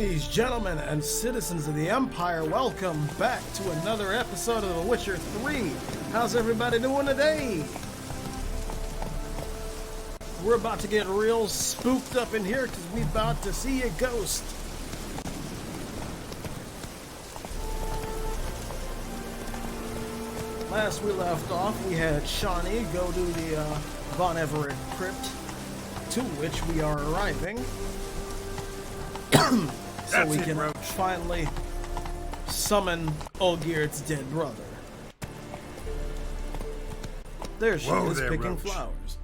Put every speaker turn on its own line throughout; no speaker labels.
Ladies, gentlemen, and citizens of the Empire, welcome back to another episode of The Witcher 3. How's everybody doing today? We're about to get real spooked up in here because we're about to see a ghost. Last we left off, we had Shawnee go to the Von Everec crypt, to which we are arriving. So we can finally summon Olgerid's dead brother. There she is, picking flowers.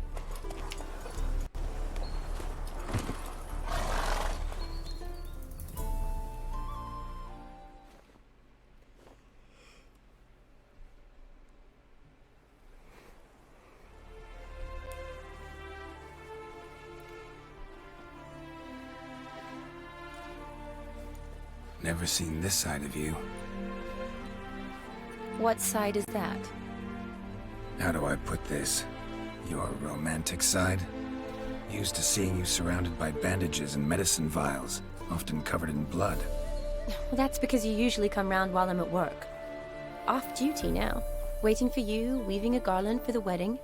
Never seen this side of you.
What side is that?
How do I put this? Your romantic side? Used to seeing you surrounded by bandages and medicine vials, often covered in blood.
Well, that's because you usually come round while I'm at work. Off duty now. Waiting for you, weaving a garland for the wedding.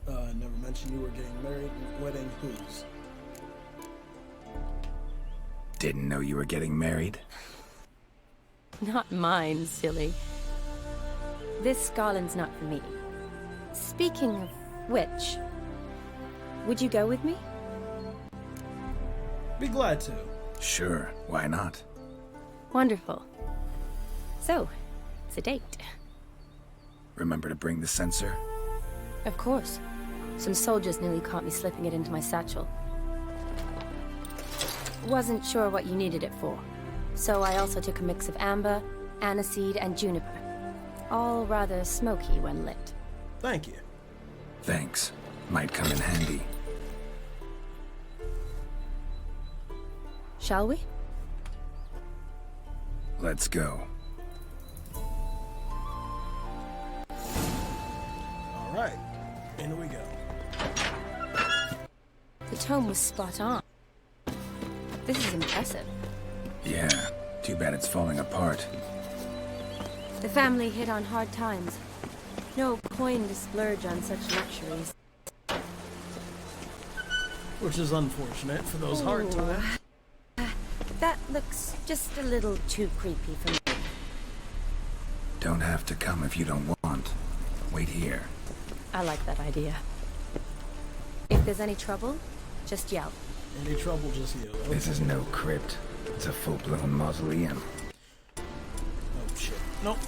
Never mentioned you were getting married. Wedding whose?
Didn't know you were getting married?
Not mine, silly. This garland's not for me. Speaking of which, would you go with me?
Be glad to.
Sure, why not?
Wonderful. So, it's a date.
Remember to bring the censer?
Of course. Some soldiers nearly caught me slipping it into my satchel. Wasn't sure what you needed it for, so I also took a mix of amber, aniseed, and juniper. All rather smoky when lit.
Thank you.
Thanks. Might come in handy.
Shall we?
Let's go.
Alright, in we go.
The tome was spot on. This is impressive.
Yeah, too bad it's falling apart.
The family hit on hard times. No coin to splurge on such luxuries.
Which is unfortunate for those hard times.
That looks just a little too creepy for me.
Don't have to come if you don't want. Wait here.
I like that idea. If there's any trouble, just yell.
Any trouble, just yell. Okay.
This is no crypt. It's a full-blown mausoleum.
Oh shit. Nope.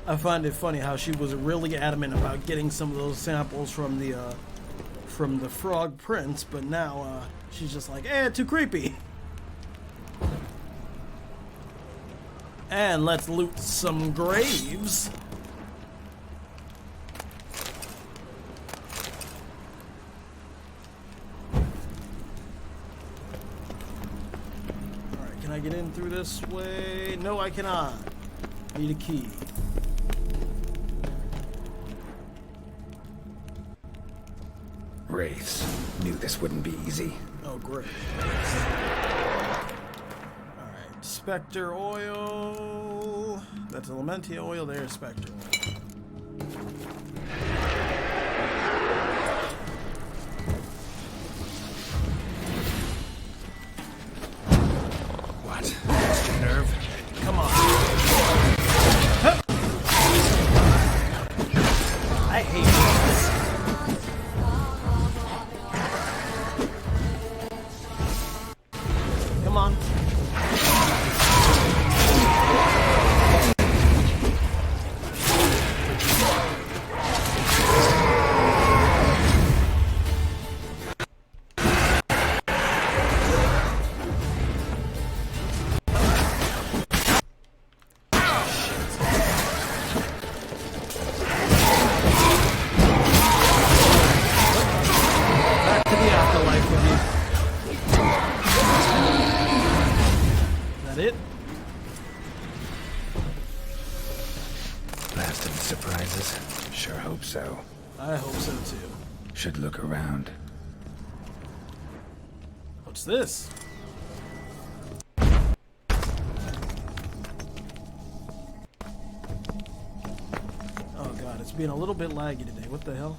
I find it funny how she was really adamant about getting some of those samples from the Frog Prince, but now she's just like, too creepy. And let's loot some graves. Can I get in through this way? No, I cannot. Need a key.
Wraiths. Knew this wouldn't be easy.
Oh, great. Alright, Spectre oil. That's Elementia oil. There's Spectre oil.
Nerve.
Come on. I hate this. Come on.
surprises? Sure hope so.
I hope so too.
Should look around.
What's this? Oh god, it's being a little bit laggy today. What the hell?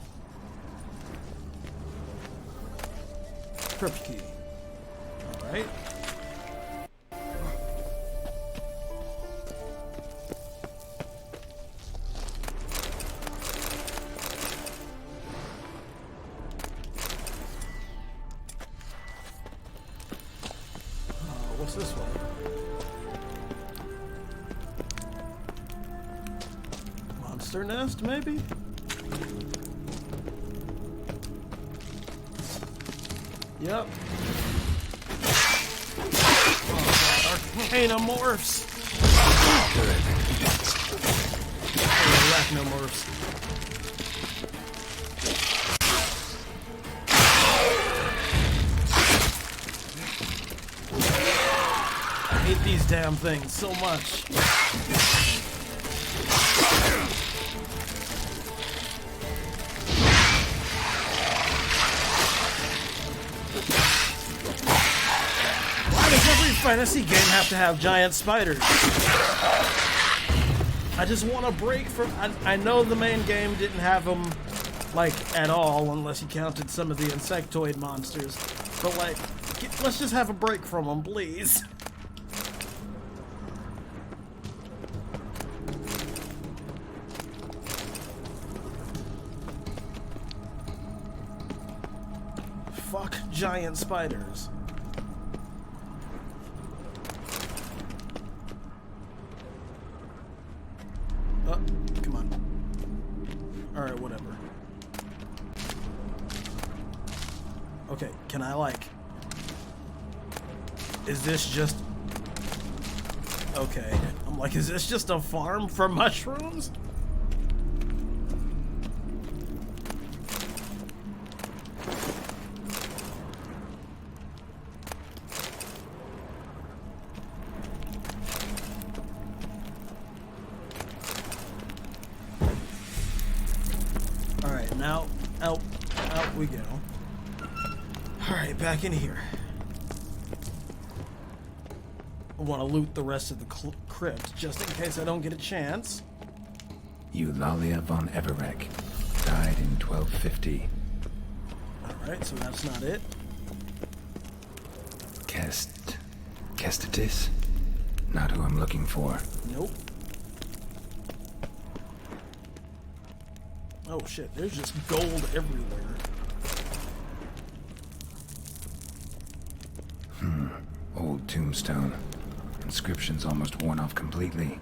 Crypt key. Alright. What's this one? Monster nest, maybe? Yep. Oh god, Arcanomorphs! Arachnomorphs. I hate these damn things so much. Why does every fantasy game have to have giant spiders? I just want a break from... I know the main game didn't have them, like, at all, unless you counted some of the insectoid monsters. But, like, let's just have a break from them, please. Fuck giant spiders. Oh, come on. Alright, whatever. Okay, can I, like... Is this just... Okay. I'm like, is this just a farm for mushrooms? Alright, now, out we go. Alright, back in here. I want to loot the rest of the crypt, just in case I don't get a chance.
Eulalia von Everec died in 1250.
Alright, so that's not it.
Kestitis? Not who I'm looking for.
Nope. Oh shit, there's just gold everywhere.
Old tombstone. Inscription's almost worn off completely.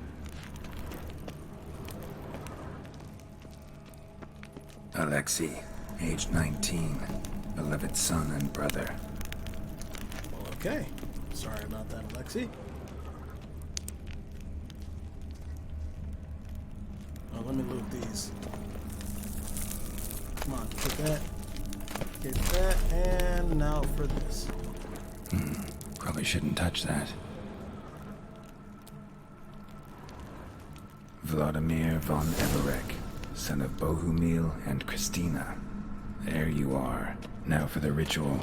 Alexei, age 19. Beloved son and brother.
Okay. Sorry about that, Alexei. Oh, let me loot these. Come on, get that. Get that, and now for this.
Probably shouldn't touch that. Vlodimire Von Everec, son of Bohumil and Christina. There you are. Now for the ritual.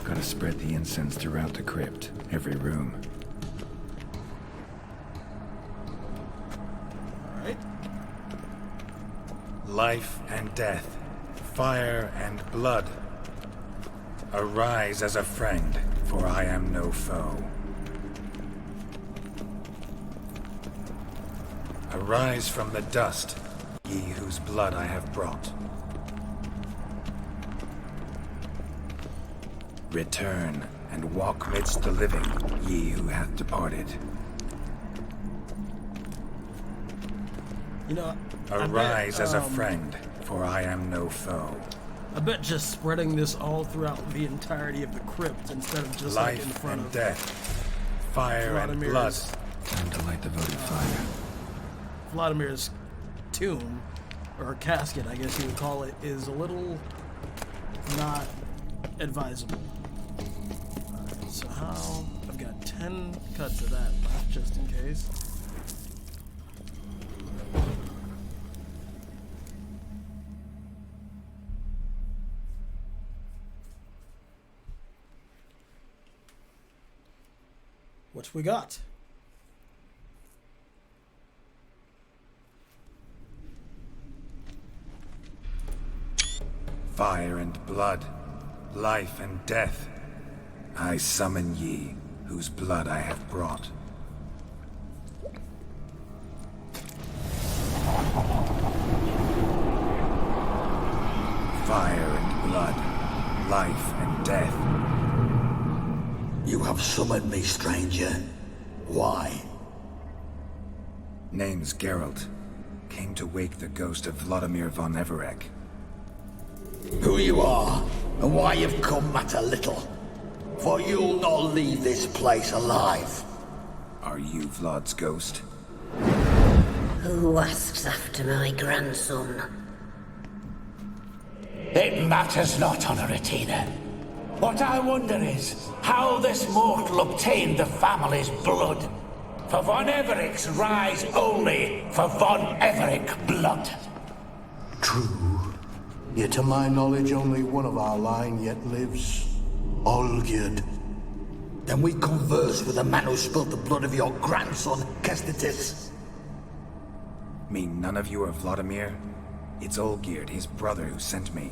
Gotta spread the incense throughout the crypt, every room.
Alright.
Life and death, fire and blood. Arise as a friend, for I am no foe. Arise from the dust, ye whose blood I have brought. Return and walk midst the living, ye who hath departed.
You know,
Arise as a friend, for I am no foe.
I bet just spreading this all throughout the entirety of the crypt instead of just like in
Life
front
and
of
death, fire and blood.
Vlodimir's,
Time to light the votive fire.
Vlodimir's tomb, or casket, I guess you would call it, is a little not advisable. Alright, so how... I've got 10 cuts of that left, just in case. What we got?
Fire and blood, life and death. I summon ye, whose blood I have brought. Fire and blood, life and death.
You have summoned me, stranger. Why?
Name's Geralt. Came to wake the ghost of Vlodimire Von Everec.
Who you are, and why you've come matter little. For you'll not leave this place alive.
Are you Vlod's ghost?
Who asks after my grandson?
It matters not, Honoratina. What I wonder is how this mortal obtained the family's blood. For Von Everec's rise only for Von Everec blood.
True. Yet to my knowledge, only one of our line yet lives. Olgerid.
Then we converse with the man who spilled the blood of your grandson, Kestitis.
Mean none of you are Vlodimire? It's Olgerid, his brother, who sent me.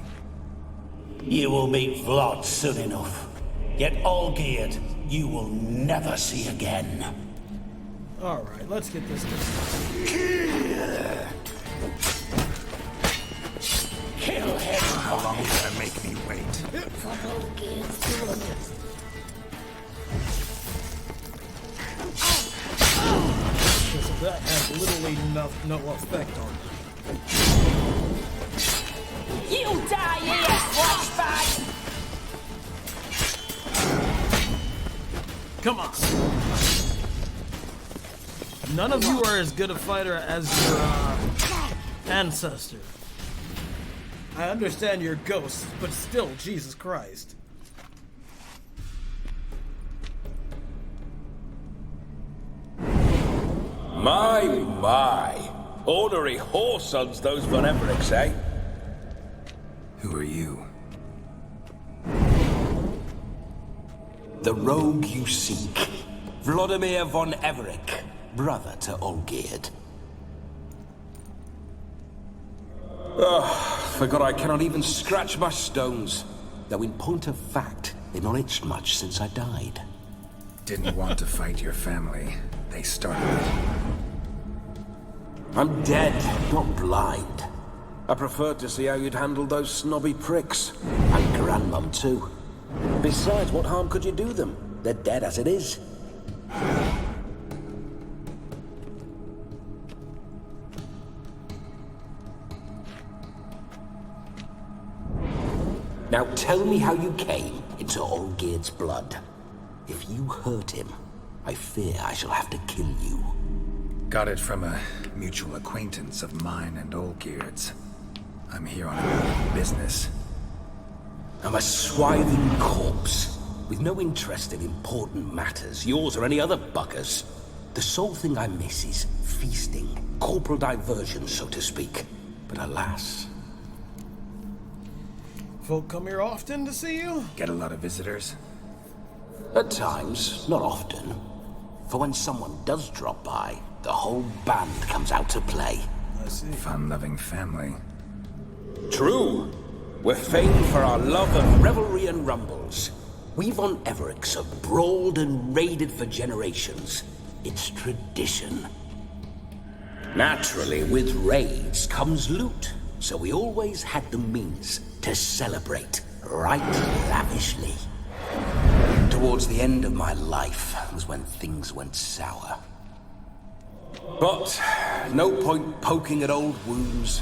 You will meet Vlad soon enough. Yet Olgerid, you will never see again.
Alright, let's get this done.
Kill him!
How long will that make me wait?
For Olgerid's blood.
Because that has literally no effect on them.
You die here, flashback!
Come on! None of you are as good a fighter as your ancestor. I understand you're ghosts, but still, Jesus Christ.
My. Ornery whoresons those Von Everecs, eh?
Who are you?
The rogue you seek. Vlodimire Von Everec, brother to Olgerid.
Forgot I cannot even scratch my stones.
Though in point of fact, they've not itched much since I died.
Didn't want to fight your family. They started it.
I'm dead, not blind. I preferred to see how you'd handle those snobby pricks.
And Grandmum too.
Besides, what harm could you do them? They're dead as it is.
Now tell me how you came into Olgerid's blood. If you hurt him, I fear I shall have to kill you.
Got it from a mutual acquaintance of mine and Olgerid's. I'm here on a business.
I'm a swithing corpse, with no interest in important matters, yours or any other buggers. The sole thing I miss is feasting, corporal diversion, so to speak. But alas...
Folk come here often to see you?
Get a lot of visitors?
At times, not often. For when someone does drop by, the whole band comes out to play.
I see.
Fun-loving family.
True. We're famed for our love of
Revelry and rumbles. We Von Everecs have brawled and raided for generations. It's tradition. Naturally, with raids comes loot, so we always had the means to celebrate right lavishly. Towards the end of my life was when things went sour.
But no point poking at old wounds.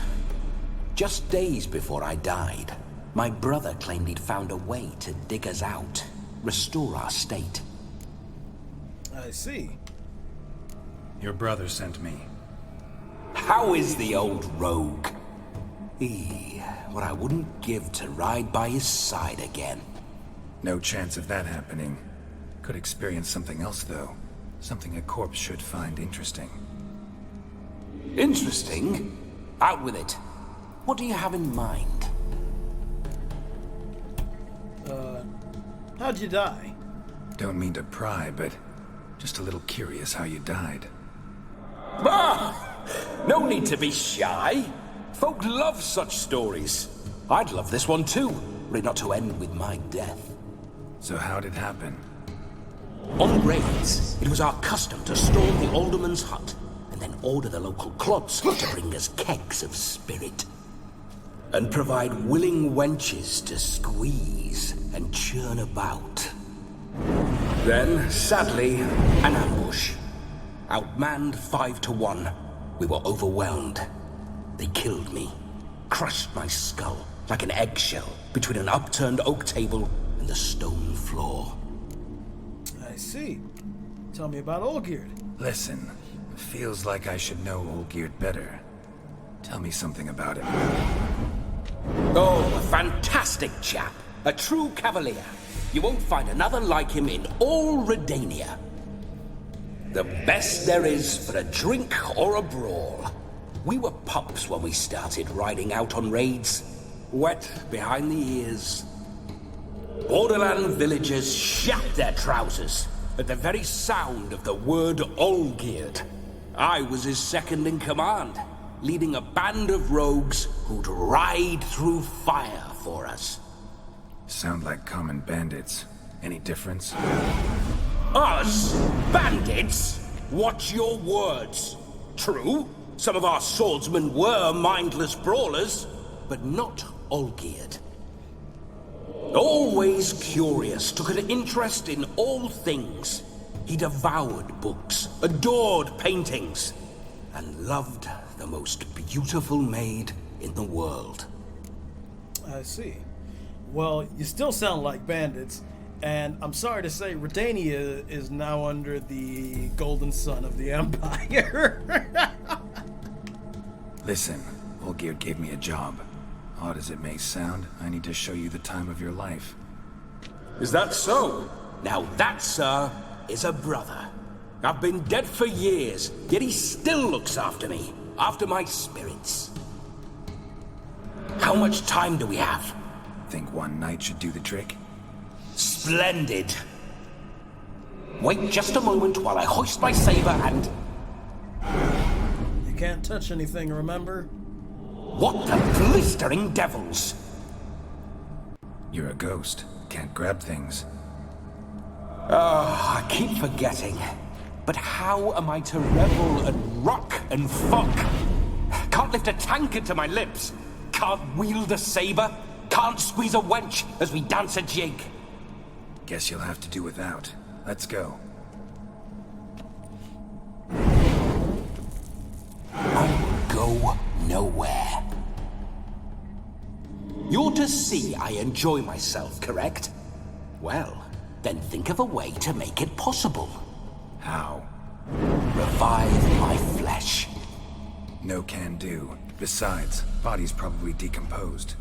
Just days before I died, my brother claimed he'd found a way to dig us out, restore our state.
I see.
Your brother sent me.
How is the old rogue? What I wouldn't give to ride by his side again.
No chance of that happening. Could experience something else, though. Something a corpse should find interesting.
Interesting? Out with it. What do you have in mind?
How'd you die?
Don't mean to pry, but Just a little curious how you died.
Ah! No need to be shy. Folk love such stories. I'd love this one too, were it not to end with my death.
So how'd it happen?
On raids, it was our custom to storm the alderman's hut, and then order the local clods to bring us kegs of spirit. And provide willing wenches to squeeze and churn about. Then, sadly, an ambush. Outmanned 5 to 1, we were overwhelmed. They killed me, crushed my skull like an eggshell between an upturned oak table and the stone floor.
I see. Tell me about Olgerid.
Listen, it feels like I should know Olgerid better. Tell me something about him.
Oh, a fantastic chap. A true cavalier. You won't find another like him in all Redania. The best there is for a drink or a brawl. We were pups when we started riding out on raids. Wet behind the ears. Borderland villagers shat their trousers at the very sound of the word Olgerid. I was his second in command, leading a band of rogues who'd ride through fire for us.
Sound like common bandits. Any difference?
Us? Bandits? Watch your words. True, some of our swordsmen were mindless brawlers, but not Olgerid. Always curious, took an interest in all things. He devoured books, adored paintings, and loved the most beautiful maid in the world.
I see. Well, you still sound like bandits, and I'm sorry to say Redania is now under the golden sun of the Empire.
Listen, Olgerid gave me a job. Odd as it may sound, I need to show you the time of your life.
Is that so? Now that, sir, is a brother. I've been dead for years, yet he still looks after me, after my spirits. How much time do we have?
Think one night should do the trick?
Splendid. Wait just a moment while I hoist my saber and...
You can't touch anything, remember?
What the blistering devils?
You're a ghost. Can't grab things.
I keep forgetting. But how am I to revel and rock and fuck? Can't lift a tankard to my lips. Can't wield a saber. Can't squeeze a wench as we dance a jig.
Guess you'll have to do without. Let's go.
I go nowhere. You're to see I enjoy myself, correct? Well, then think of a way to make it possible.
How?
Revive my flesh.
No can do. Besides, body's probably decomposed.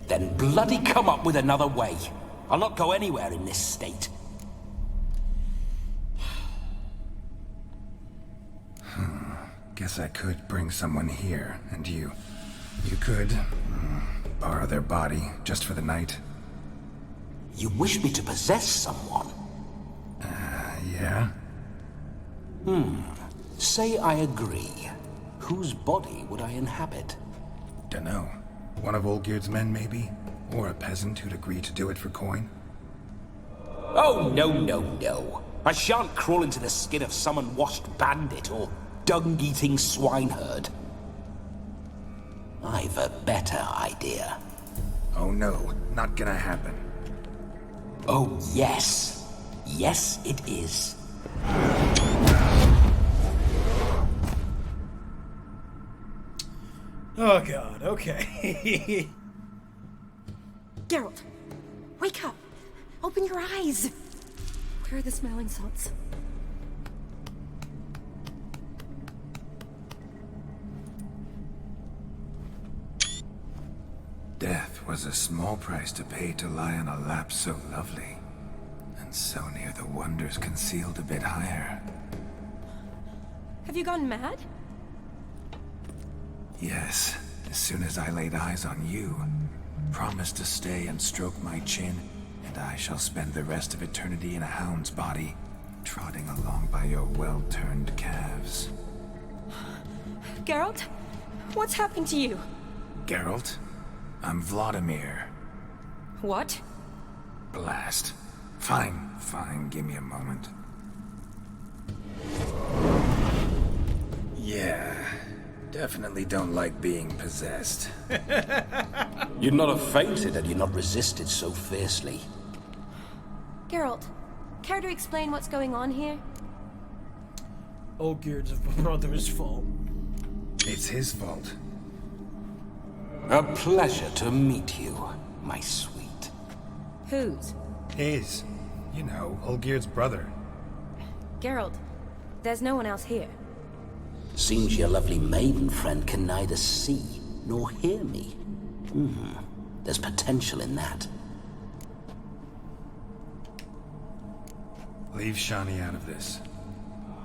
Then bloody come up with another way. I'll not go anywhere in this state.
Guess I could bring someone here, and you could borrow their body just for the night.
You wish me to possess someone?
Yeah?
Say I agree. Whose body would I inhabit?
Dunno. One of Olgerid's men, maybe? Or a peasant who'd agree to do it for coin?
Oh, no, no, no. I shan't crawl into the skin of some unwashed bandit or dung-eating swineherd. I've a better idea.
Oh no, not gonna happen.
Oh, yes. Yes, it is.
Oh god, okay.
Geralt, wake up! Open your eyes! Where are the smelling salts?
Death was a small price to pay to lie on a lap so lovely, and so near the wonders concealed a bit higher.
Have you gone mad?
Yes, as soon as I laid eyes on you, promise to stay and stroke my chin, and I shall spend the rest of eternity in a hound's body,
trotting along by your well-turned calves.
Geralt? What's happened to you?
Geralt, I'm Vlodimire.
What?
Blast. Fine, give me a moment. Yeah, definitely don't like being possessed.
You'd not have fainted had you not resisted so fiercely.
Geralt, care to explain what's going on here?
Olgerid's brother's fault.
It's his fault.
A pleasure to meet you, my sweet.
Whose?
His. You know, Olgerid's brother.
Geralt, there's no one else here.
Seems your lovely maiden friend can neither see nor hear me. There's potential in that.
Leave Shani out of this.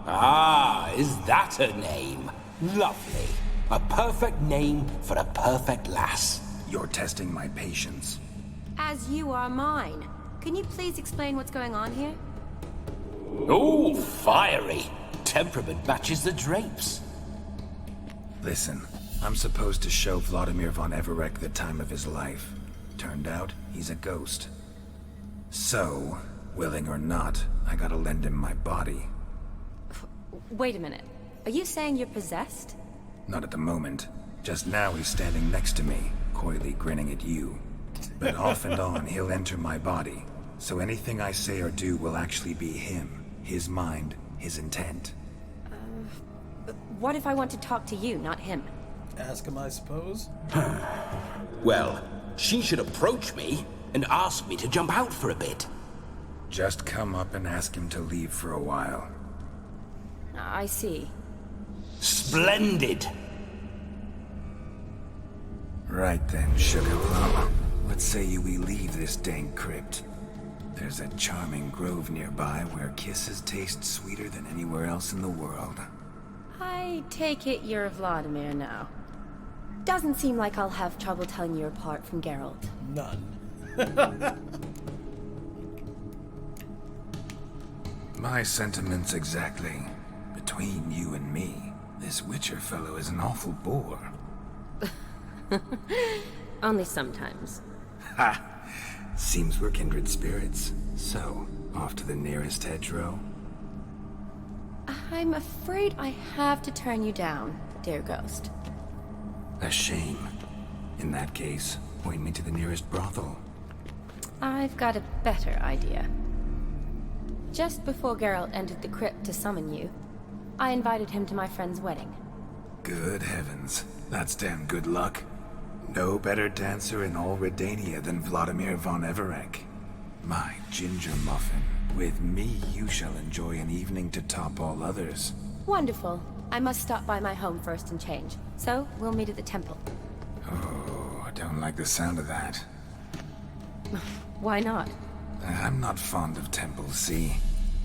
Ah, is that her name? Lovely. A perfect name for a perfect lass.
You're testing my patience.
As you are mine. Can you please explain what's going on here?
Oh, fiery. Temperament matches the drapes.
Listen, I'm supposed to show Vlodimire Von Everec the time of his life. Turned out, he's a ghost. So, willing or not, I gotta lend him my body.
Wait a minute. Are you saying you're possessed?
Not at the moment. Just now he's standing next to me, coyly grinning at you. But off and on, he'll enter my body. So anything I say or do will actually be him. His mind, his intent.
What if I want to talk to you, not him?
Ask him, I suppose.
Well, she should approach me and ask me to jump out for a bit.
Just come up and ask him to leave for a while.
I see.
Splendid!
Right then, Sugar Plum. What say we leave this dank crypt? There's a charming grove nearby where kisses taste sweeter than anywhere else in the world.
I take it you're Vlodimire now. Doesn't seem like I'll have trouble telling you apart from Geralt.
None.
My sentiments exactly. Between you and me, this Witcher fellow is an awful bore.
Only sometimes.
Ha! Seems we're kindred spirits. So, off to the nearest hedgerow?
I'm afraid I have to turn you down, dear ghost.
A shame. In that case, point me to the nearest brothel.
I've got a better idea. Just before Geralt entered the crypt to summon you, I invited him to my friend's wedding.
Good heavens. That's damn good luck. No better dancer in all Redania than Vlodimire Von Everec. My ginger muffin. With me, you shall enjoy an evening to top all others.
Wonderful. I must stop by my home first and change. So, we'll meet at the temple.
Oh, I don't like the sound of that.
Why not?
I'm not fond of temples, see?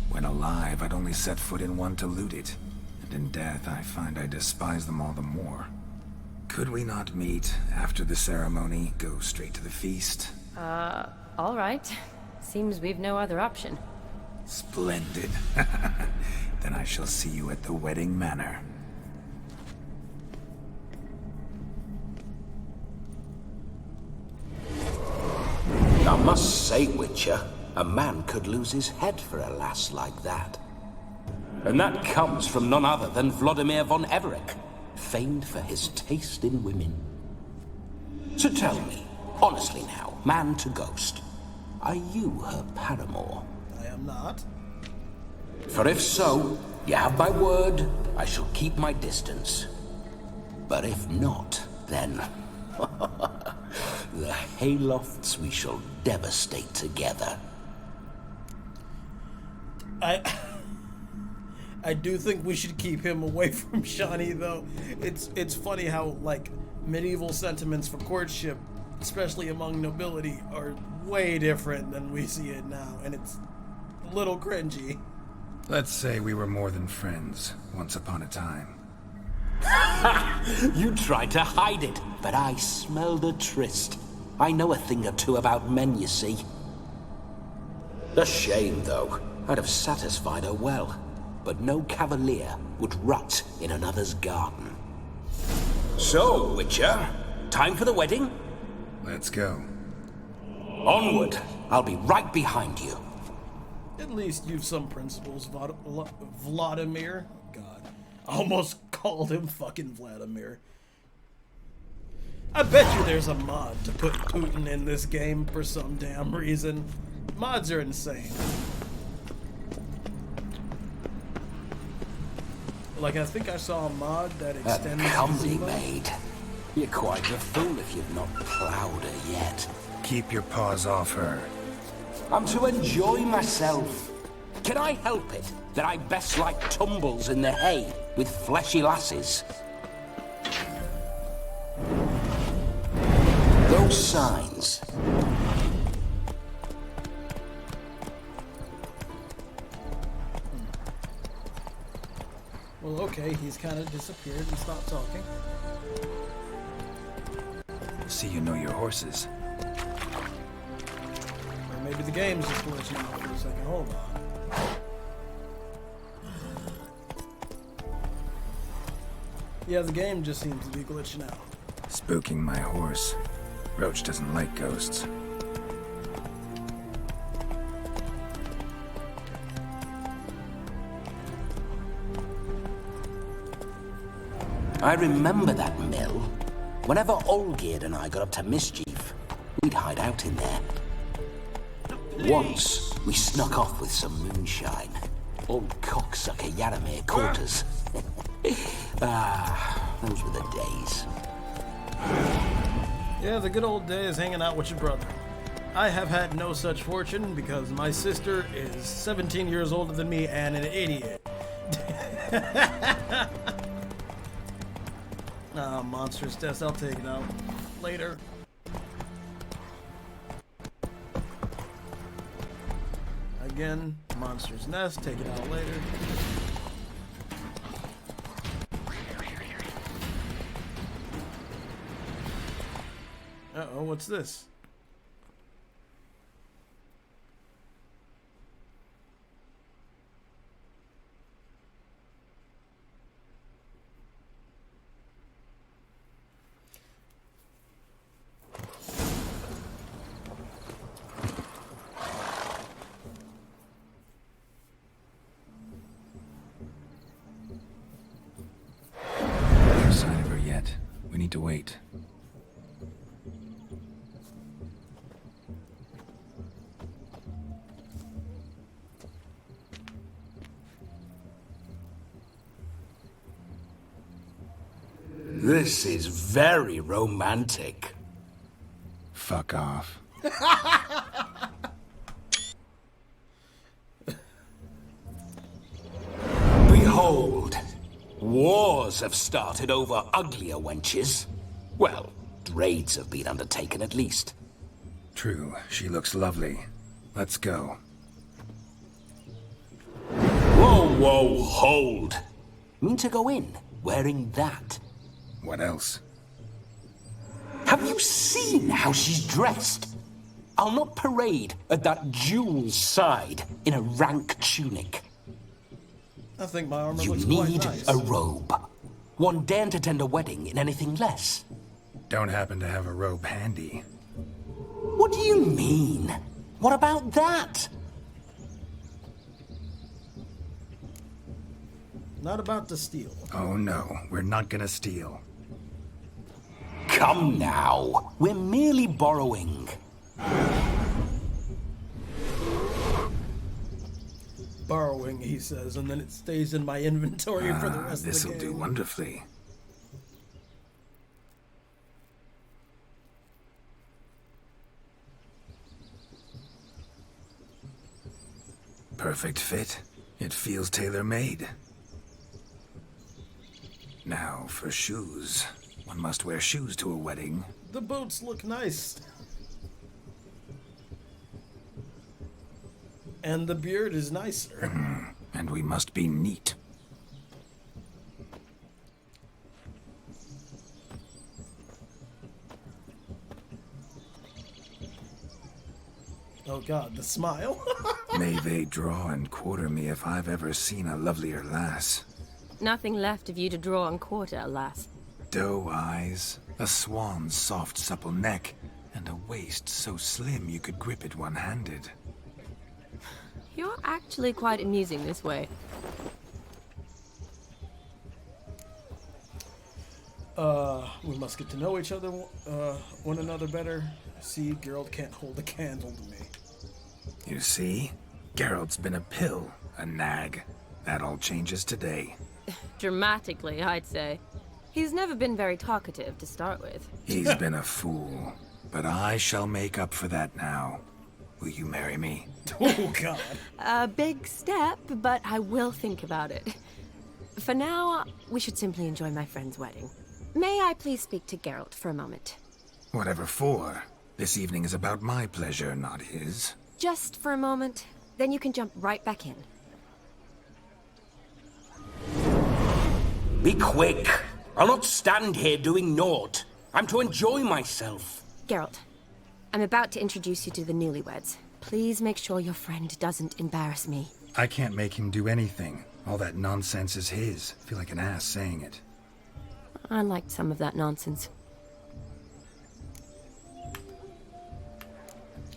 When alive, I'd only set foot in one to loot it. And in death, I find I despise them all the more. Could we not meet after the ceremony, go straight to the feast?
All right. Seems we've no other option.
Splendid. Then I shall see you at the wedding manor.
I must say, Witcher, a man could lose his head for a lass like that. And that comes from none other than Vlodimire Von Everec, famed for his taste in women. So tell me, honestly now, man to ghost, are you her paramour?
I am not.
For if so, you have my word, I shall keep my distance. But if not, then... the haylofts we shall devastate together.
I do think we should keep him away from Shani, though. It's funny how, like, medieval sentiments for courtship, especially among nobility, are way different than we see it now, and it's a little cringy.
Let's say we were more than friends, once upon a time.
You tried to hide it, but I smelled a tryst. I know a thing or two about men, you see. A shame, though. I'd have satisfied her well, but no cavalier would rut in another's garden. So, Witcher, time for the wedding?
Let's go.
Onward! I'll be right behind you.
At least you've some principles, Vlodimire. God, I almost called him fucking Vladimir. I bet you there's a mod to put Putin in this game for some damn reason. Mods are insane. Like, I think I saw a mod that extends
comely
Zemo.
maid. You're quite a fool if you've not plowed her yet.
Keep your paws off her.
I'm to enjoy myself. Can I help it that I best like tumbles in the hay with fleshy lasses? Those signs.
Well, okay, he's kind of disappeared and stopped talking.
See, you know your horses.
Or maybe the game's just glitching out for a second. Hold on. Yeah, the game just seems to be glitching out.
Spooking my horse. Roach doesn't like ghosts.
I remember that mill. Whenever Olgerid and I got up to mischief, we'd hide out in there. Once, we snuck off with some moonshine. Old cocksucker Yaramir caught us. Those were the days.
Yeah, the good old days hanging out with your brother. I have had no such fortune because my sister is 17 years older than me and an idiot. Monstrous test, I'll take it out later. Again, Monster's Nest, take it out later. Uh-oh, what's this?
No sign of her yet. We need to wait.
This is very romantic.
Fuck off.
Behold, wars have started over uglier wenches. Well, raids have been undertaken at least.
True, she looks lovely. Let's go.
Whoa, whoa, hold. Mean to go in wearing that?
What else?
Have you seen how she's dressed? I'll not parade at that jewel's side in a rank tunic.
I think my armor
You
looks quite
need
nice.
a robe. One daren't attend a wedding in anything less.
Don't happen to have a robe handy.
What do you mean? What about that?
Not about to steal.
Oh no, we're not gonna steal.
Come now. We're merely borrowing.
Borrowing, he says, and then it stays in my inventory for the rest of the
This'll
game.
do wonderfully. Perfect fit. It feels tailor-made. Now for shoes. One must wear shoes to a wedding.
The boots look nice. And the beard is nicer.
And we must be neat.
Okay, God, the smile.
May they draw and quarter me if I've ever seen a lovelier lass.
Nothing left of you to draw and quarter, alas.
Doe eyes, a swan's soft supple neck, and a waist so slim you could grip it one-handed.
You're actually quite amusing this way.
We must get to know each other, one another better. See, Geralt can't hold a candle to me.
You see? Geralt's been a pill, a nag. That all changes today.
Dramatically, I'd say. He's never been very talkative to start with.
He's been a fool, but I shall make up for that now. Will you marry me?
Oh, God.
A big step, but I will think about it. For now, we should simply enjoy my friend's wedding. May I please speak to Geralt for a moment?
Whatever for. This evening is about my pleasure, not his.
Just for a moment, then you can jump right back in.
Be quick! I'll not stand here doing naught. I'm to enjoy myself.
Geralt, I'm about to introduce you to the newlyweds. Please make sure your friend doesn't embarrass me.
I can't make him do anything. All that nonsense is his. I feel like an ass saying it.
I liked some of that nonsense.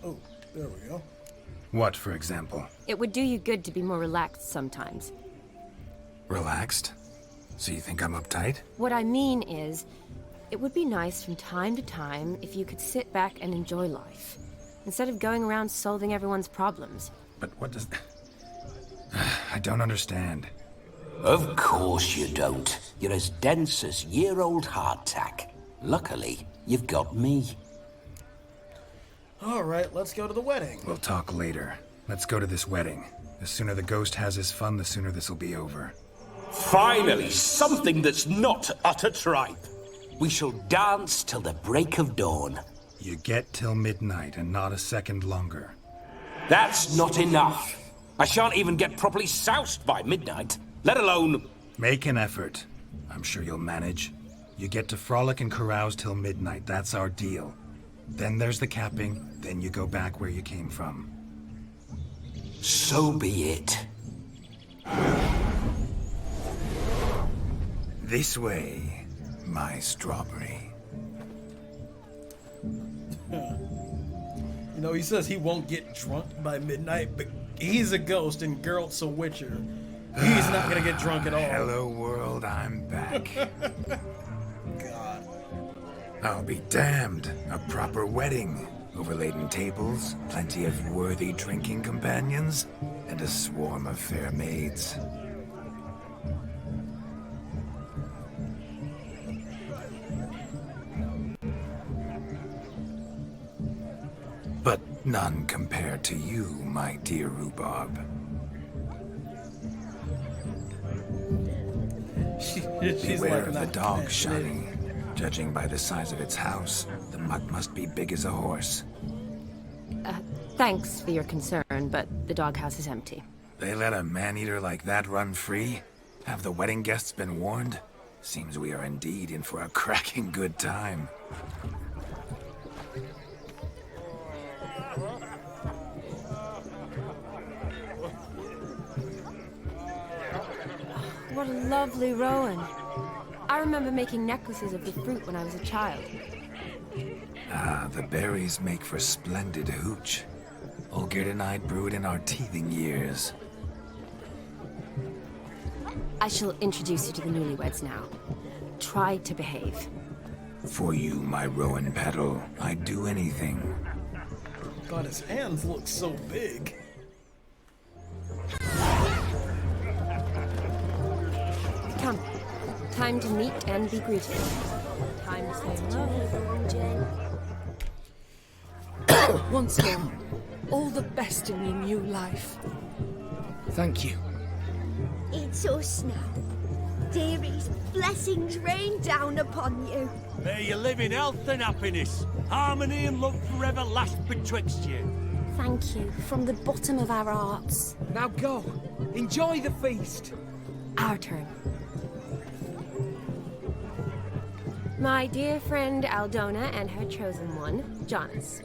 Oh, there we go.
What, for example?
It would do you good to be more relaxed sometimes.
Relaxed? So you think I'm uptight?
What I mean is, it would be nice from time to time if you could sit back and enjoy life, instead of going around solving everyone's problems.
But what does... I don't understand.
Of course you don't. You're as dense as year-old hardtack. Luckily, you've got me.
All right, let's go to the wedding.
We'll talk later. Let's go to this wedding. The sooner the ghost has his fun, the sooner this'll be over.
Finally, something that's not utter tripe. We shall dance till the break of dawn.
You get till midnight and not a second longer.
That's not enough. I shan't even get properly soused by midnight, let alone...
Make an effort. I'm sure you'll manage. You get to frolic and carouse till midnight. That's our deal. Then there's the capping, then you go back where you came from.
So be it.
This way, my strawberry.
You know, he says he won't get drunk by midnight, but he's a ghost and Geralt's a witcher. He's not gonna get drunk at all.
Hello, world, I'm back.
God.
I'll be damned. A proper wedding. Overladen tables, plenty of worthy drinking companions, and a swarm of fair maids. But none compared to you, my dear rhubarb.
She's
Beware
like,
of the
not
dog,
mad.
Shiny. Judging by the size of its house, the mutt must be big as a horse.
Thanks for your concern, but the doghouse is empty.
They let a man-eater like that run free? Have the wedding guests been warned? Seems we are indeed in for a cracking good time.
What a lovely rowan. I remember making necklaces of the fruit when I was a child.
Ah, the berries make for splendid hooch. Olgerid and I brewed in our teething years.
I shall introduce you to the newlyweds now. Try to behave.
For you, my rowan petal, I'd do anything.
God, his hands look so big.
Come. Time to meet and be greeted. Time to say hello.
Once more, all the best in your new life.
Thank you.
It's us now. Dearies, blessings rain down upon you.
May you live in health and happiness. Harmony and love forever last betwixt you.
Thank you from the bottom of our hearts.
Now go. Enjoy the feast.
Our turn. My dear friend Aldona and her chosen one, Jonas.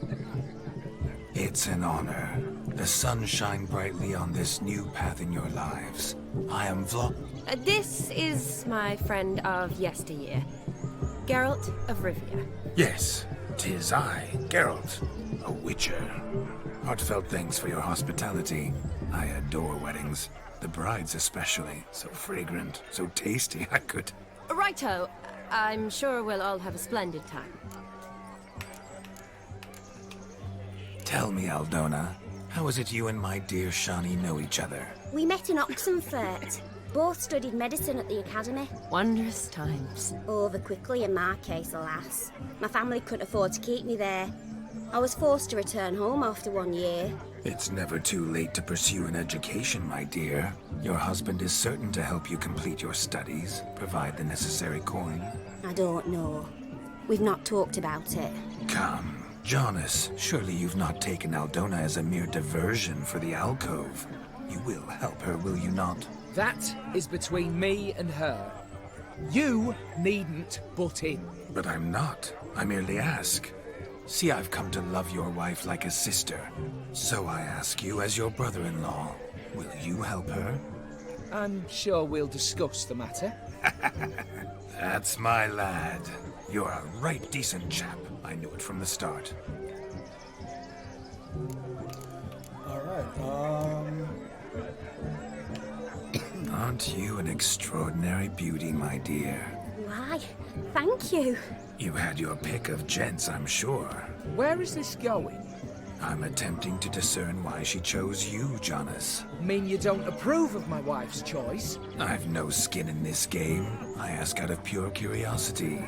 It's an honor. The sun shine brightly on this new path in your lives. I am
This is my friend of yesteryear, Geralt of Rivia.
Yes, 'tis I, Geralt, a witcher. Heartfelt thanks for your hospitality. I adore weddings. The brides especially. So fragrant, so tasty, I could...
Righto. I'm sure we'll all have a splendid time.
Tell me, Aldona, how is it you and my dear Shani know each other?
We met in Oxenfurt. Both studied medicine at the academy.
Wondrous times.
Over quickly in my case, alas. My family couldn't afford to keep me there. I was forced to return home after 1 year.
It's never too late to pursue an education, my dear. Your husband is certain to help you complete your studies, provide the necessary coin.
I don't know. We've not talked about it.
Come, Jonas, surely you've not taken Aldona as a mere diversion for the alcove. You will help her, will you not?
That is between me and her. You needn't butt in.
But I'm not. I merely ask. See, I've come to love your wife like a sister. So I ask you as your brother-in-law, will you help her?
I'm sure we'll discuss the matter.
That's my lad. You're a right decent chap. I knew it from the start.
Alright,
Aren't you an extraordinary beauty, my dear?
Why? Thank you.
You had your pick of gents, I'm sure.
Where is this going?
I'm attempting to discern why she chose you, Jonas.
Mean you don't approve of my wife's choice?
I've no skin in this game. I ask out of pure curiosity.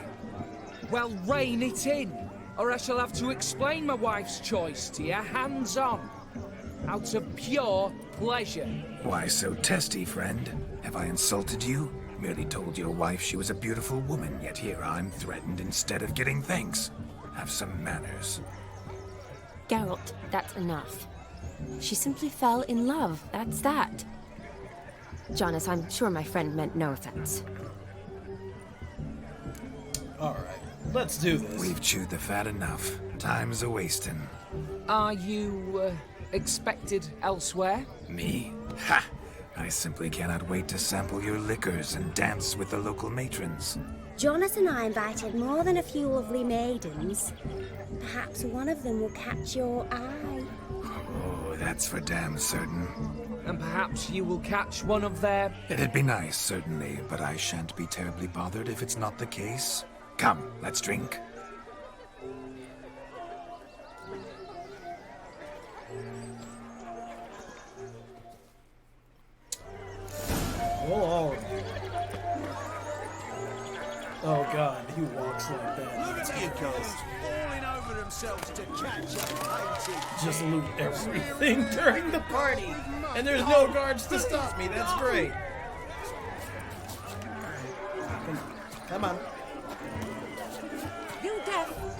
Well, rein it in, or I shall have to explain my wife's choice to you hands-on. Out of pure pleasure.
Why so testy, friend? Have I insulted you? Merely told your wife she was a beautiful woman, yet here I'm threatened instead of getting thanks. Have some manners.
Geralt, that's enough. She simply fell in love, that's that. Jonas, I'm sure my friend meant no offense.
alright. Let's do this.
We've chewed the fat enough. Time's a-wasting.
Are you, expected elsewhere?
Me? Ha! I simply cannot wait to sample your liquors and dance with the local matrons.
Jonas and I invited more than a few lovely maidens. Perhaps one of them will catch your eye.
Oh, that's for damn certain.
And perhaps you will catch one of their...
It'd be nice, certainly, but I shan't be terribly bothered if it's not the case. Come, let's drink.
Well, alright. Oh god, he walks like that.
Look at you guys, falling over themselves to catch a painting.
Just loot everything during the party. And there's no guards to stop me. That's great. Come on.
You deaf?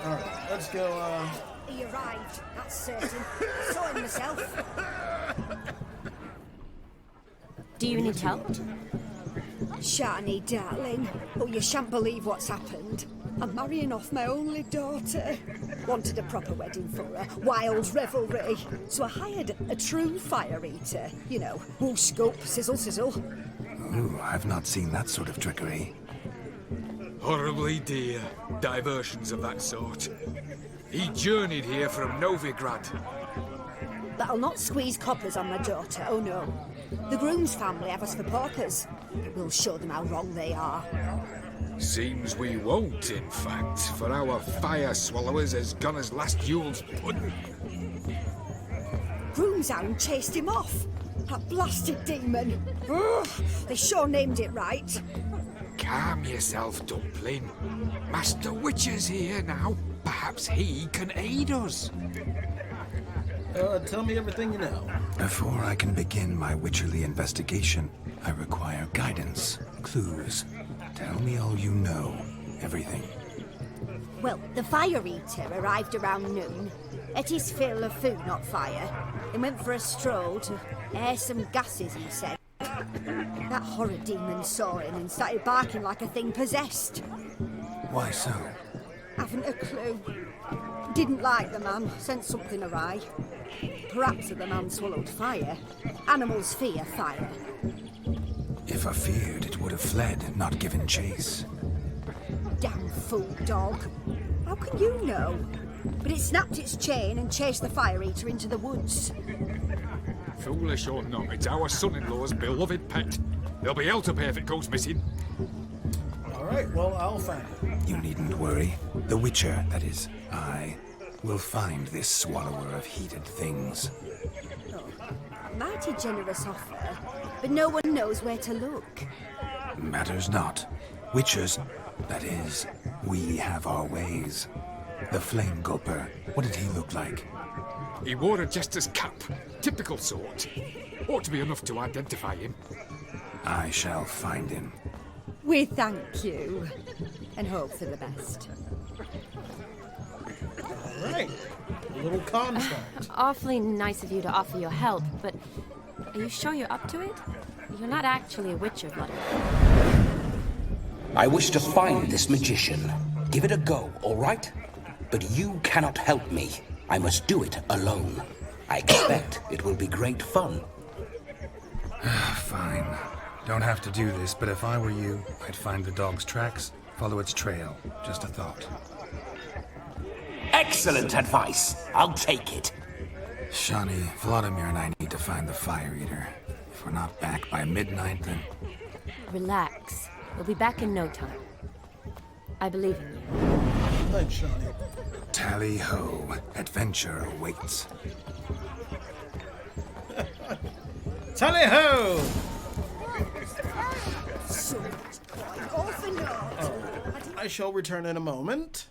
Alright, let's go,
He arrived, that's certain. Saw him myself.
Do you need help?
Shani, darling. Oh, you shan't believe what's happened. I'm marrying off my only daughter. Wanted a proper wedding for her. Wild revelry. So I hired a true fire eater. You know, wool scope, sizzle, sizzle.
Ooh, I've not seen that sort of trickery.
Horribly dear diversions of that sort. He journeyed here from Novigrad.
But I'll not squeeze coppers on my daughter, oh no. The groom's family have us for paupers. We'll show them how wrong they are.
Seems we won't, in fact, for our fire swallowers has gone as last Yule's pudding.
Groom's hound chased him off. That blasted demon. Ugh, they sure named it right.
Calm yourself, Dumpling. Master Witcher's here now. Perhaps he can aid us.
tell me everything you know.
Before I can begin my witcherly investigation, I require guidance, clues. Tell me all you know. Everything.
Well, the fire eater arrived around noon. Ate his fill of food, not fire. And went for a stroll to air some gases, he said.
That horrid demon saw him and started barking like a thing possessed.
Why so?
Haven't a clue. Didn't like the man, sensed something awry. Perhaps the man swallowed fire. Animals fear fire.
If I feared, it would have fled, not given chase.
Damn fool dog. How can you know? But it snapped its chain and chased the fire eater into the woods.
Foolish or not, it's our son-in-law's beloved pet. There'll be hell to pay if it goes missing.
Alright, well, I'll find it.
You needn't worry. The Witcher, that is, I, will find this swallower of heated things.
Mighty generous offer, but no one knows where to look.
Matters not. Witchers, that is, we have our ways. The Flame Gulper, what did he look like?
He wore a jester's cap. Typical sort. Ought to be enough to identify him.
I shall find him.
We thank you, and hope for the best.
Alright, a little contract.
Awfully nice of you to offer your help, but are you sure you're up to it? You're not actually a witcher, Vlodimire.
I wish to find this magician. Give it a go, all right? But you cannot help me. I must do it alone. I expect it will be great fun.
Fine. Don't have to do this, but if I were you, I'd find the dog's tracks, follow its trail. Just a thought.
Excellent advice. I'll take it.
Shawnee, Vlodimire and I need to find the Fire Eater. If we're not back by midnight, then...
Relax. We'll be back in no time. I believe in you.
Thanks, Shawnee.
Tally-ho. Adventure awaits.
Tally-ho! I shall return in a moment.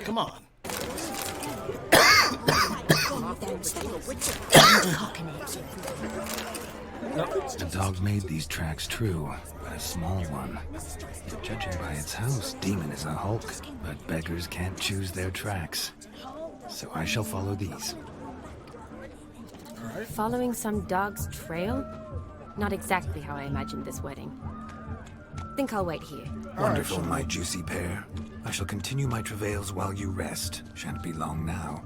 Come on.
The dog made these tracks true, but a small one. Judging by its house, Demon is a hulk, but beggars can't choose their tracks. So I shall follow these.
Following some dog's trail? Not exactly how I imagined this wedding. Think I'll wait here.
Wonderful, my juicy pair. I shall continue my travails while you rest. Shan't be long now.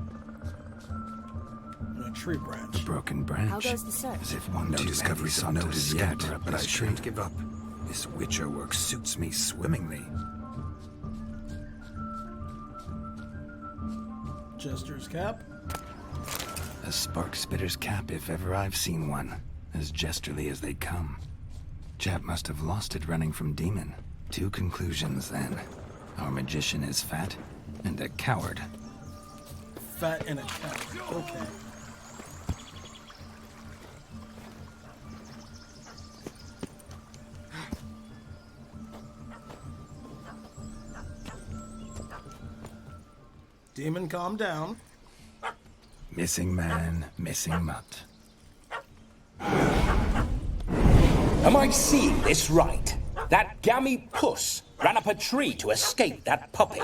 A tree branch.
A broken branch.
How goes the search?
As if one
No
too
discovery
sought to
noted
escape,
yet,
but I
this
shouldn't
tree.
give up. This witcher work suits me swimmingly.
Jester's cap.
A spark spitter's cap if ever I've seen one. As jesterly as they come. Chap must have lost it running from Demon. 2 conclusions then. Our magician is fat and a coward.
Fat and a cat. Okay. Demon, calm down.
Missing man, missing mutt.
Am I seeing this right? That gammy puss ran up a tree to escape that puppy.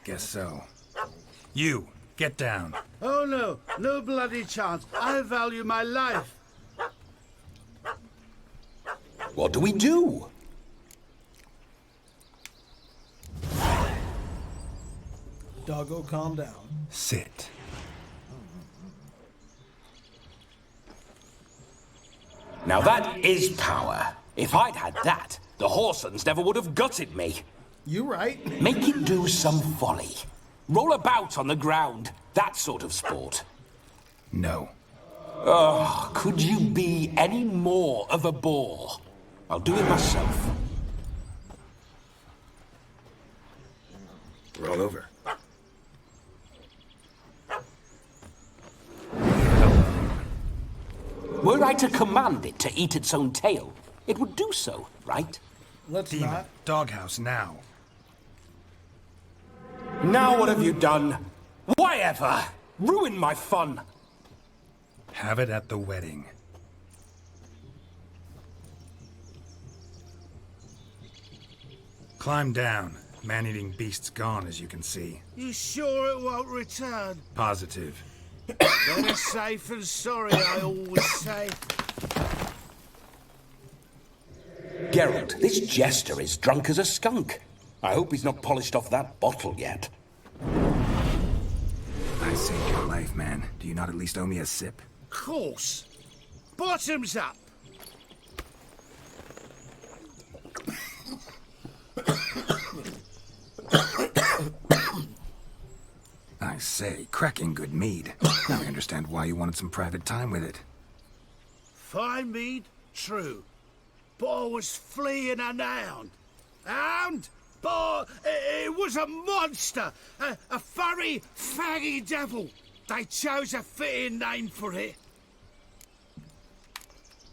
Guess so.
You, get down.
Oh no, no bloody chance. I value my life.
What do we do?
Doggo, calm down.
Sit.
Now that is power. If I'd had that, the Horsons never would have gutted me.
You right.
Make it do some folly. Roll about on the ground. That sort of sport.
No.
Oh, could you be any more of a bore? I'll do it myself.
Roll over.
Were I to command it to eat its own tail, it would do so, right?
Let's
Demon,
not.
doghouse now.
Now what have you done? Why ever? Ruin my fun.
Have it at the wedding. Climb down. Man-eating beast's gone, as you can see.
You sure it won't return?
Positive.
Better safe than sorry, I always say.
Geralt, this jester is drunk as a skunk. I hope he's not polished off that bottle yet.
I saved your life, man. Do you not at least owe me a sip?
Course. Bottoms up.
I say, cracking good mead. Now I understand why you wanted some private time with it.
Fine mead, true. But I was fleeing a hound. Hound? But it was a monster. A furry, faggy devil. They chose a fitting name for it.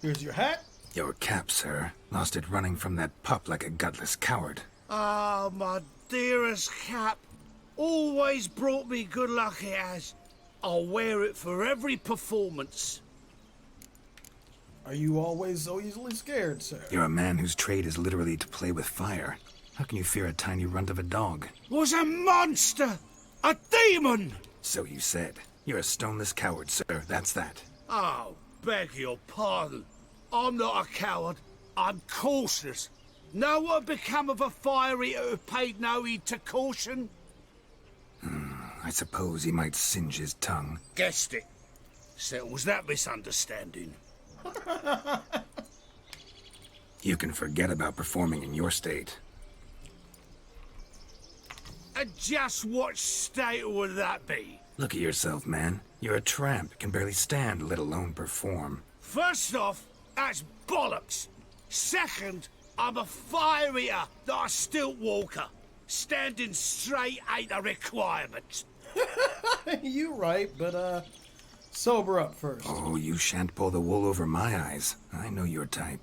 Here's your hat.
Your cap, sir. Lost it running from that pup like a gutless coward.
Ah, my dearest cap. Always brought me good luck it has. I'll wear it for every performance.
Are you always so easily scared, sir?
You're a man whose trade is literally to play with fire. How can you fear a tiny runt of a dog?
Was a monster! A demon!
So you said. You're a stoneless coward, sir. That's that.
Oh, beg your pardon. I'm not a coward. I'm cautious. Know what become of a fire eater who paid no heed to caution?
I suppose he might singe his tongue.
Guessed it. Settles that misunderstanding.
You can forget about performing in your state.
And just what state would that be?
Look at yourself, man. You're a tramp, can barely stand, let alone perform.
First off, that's bollocks. Second, I'm a fire eater, not a stilt walker. Standing straight ain't a requirement.
You right, but sober up first.
Oh, you shan't pull the wool over my eyes. I know your type.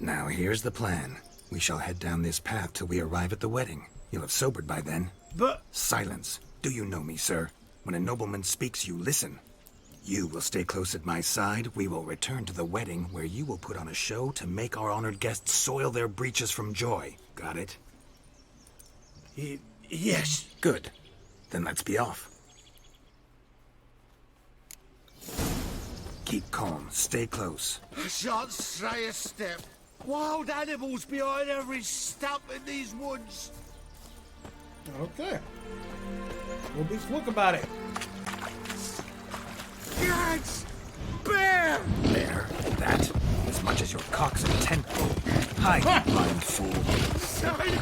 Now here's the plan. We shall head down this path till we arrive at the wedding. You'll have sobered by then.
But...
Silence. Do you know me, sir? When a nobleman speaks, you listen. You will stay close at my side. We will return to the wedding, where you will put on a show to make our honored guests soil their breeches from joy. Got it?
Yes.
Good. Then let's be off. Keep calm. Stay close.
I shan't stray a step. Wild animals behind every stump in these woods.
Okay. We'll be slick about it.
Yes! Bear!
Bear? That? As much as your cock's a tent pole. Hide, you blind fool.
Save me!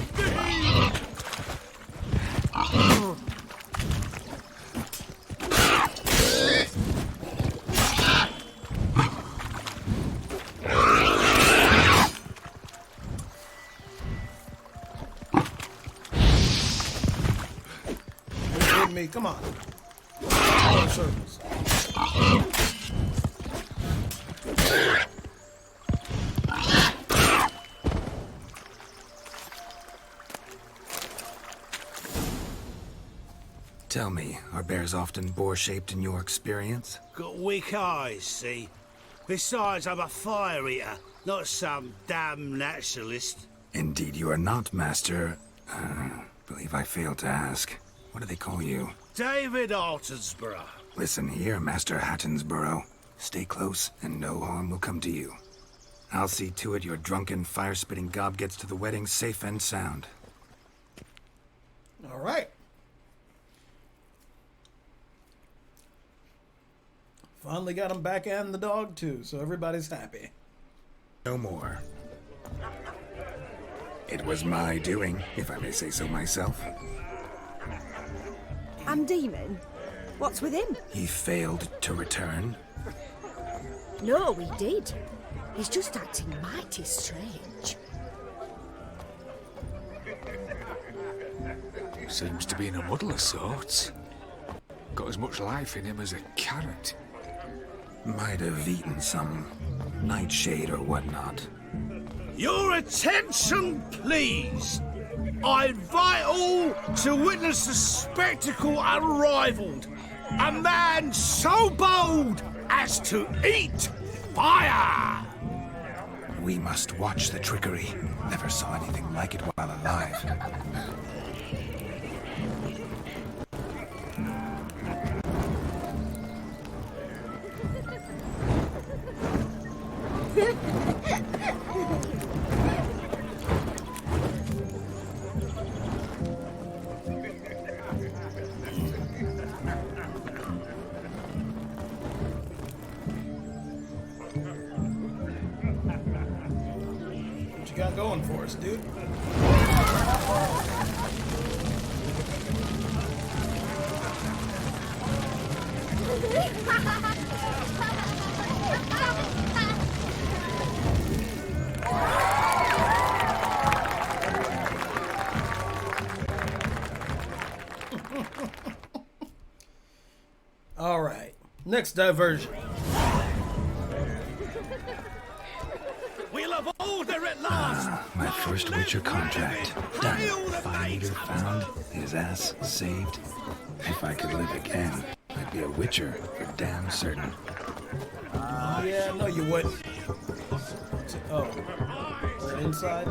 Me, come on. All in circles.
Tell me, are bears often boar-shaped in your experience?
Got weak eyes, see? Besides, I'm a fire eater, not some damn naturalist.
Indeed you are not, Master. Believe I failed to ask. What do they call you?
David Altonsborough.
Listen here, Master Hattonsborough. Stay close, and no harm will come to you. I'll see to it your drunken, fire-spitting gob gets to the wedding safe and sound.
All right. Finally got him back and the dog, too, so everybody's happy.
No more. It was my doing, if I may say so myself.
And Demon? What's with him?
He failed to return.
No, he did. He's just acting mighty strange.
Seems to be in a muddle of sorts. Got as much life in him as a carrot.
Might have eaten some nightshade or whatnot.
Your attention, please. I invite all to witness a spectacle unrivaled. A man so bold as to eat fire!
We must watch the trickery. Never saw anything like it while alive.
What you got going for us, dude? All right, next diversion.
We'll have order at last.
My first Witcher contract. Done. 5 meter found. His ass saved. If I could live again, I'd be a Witcher for damn certain.
Yeah, no, you wouldn't. Oh, we're inside.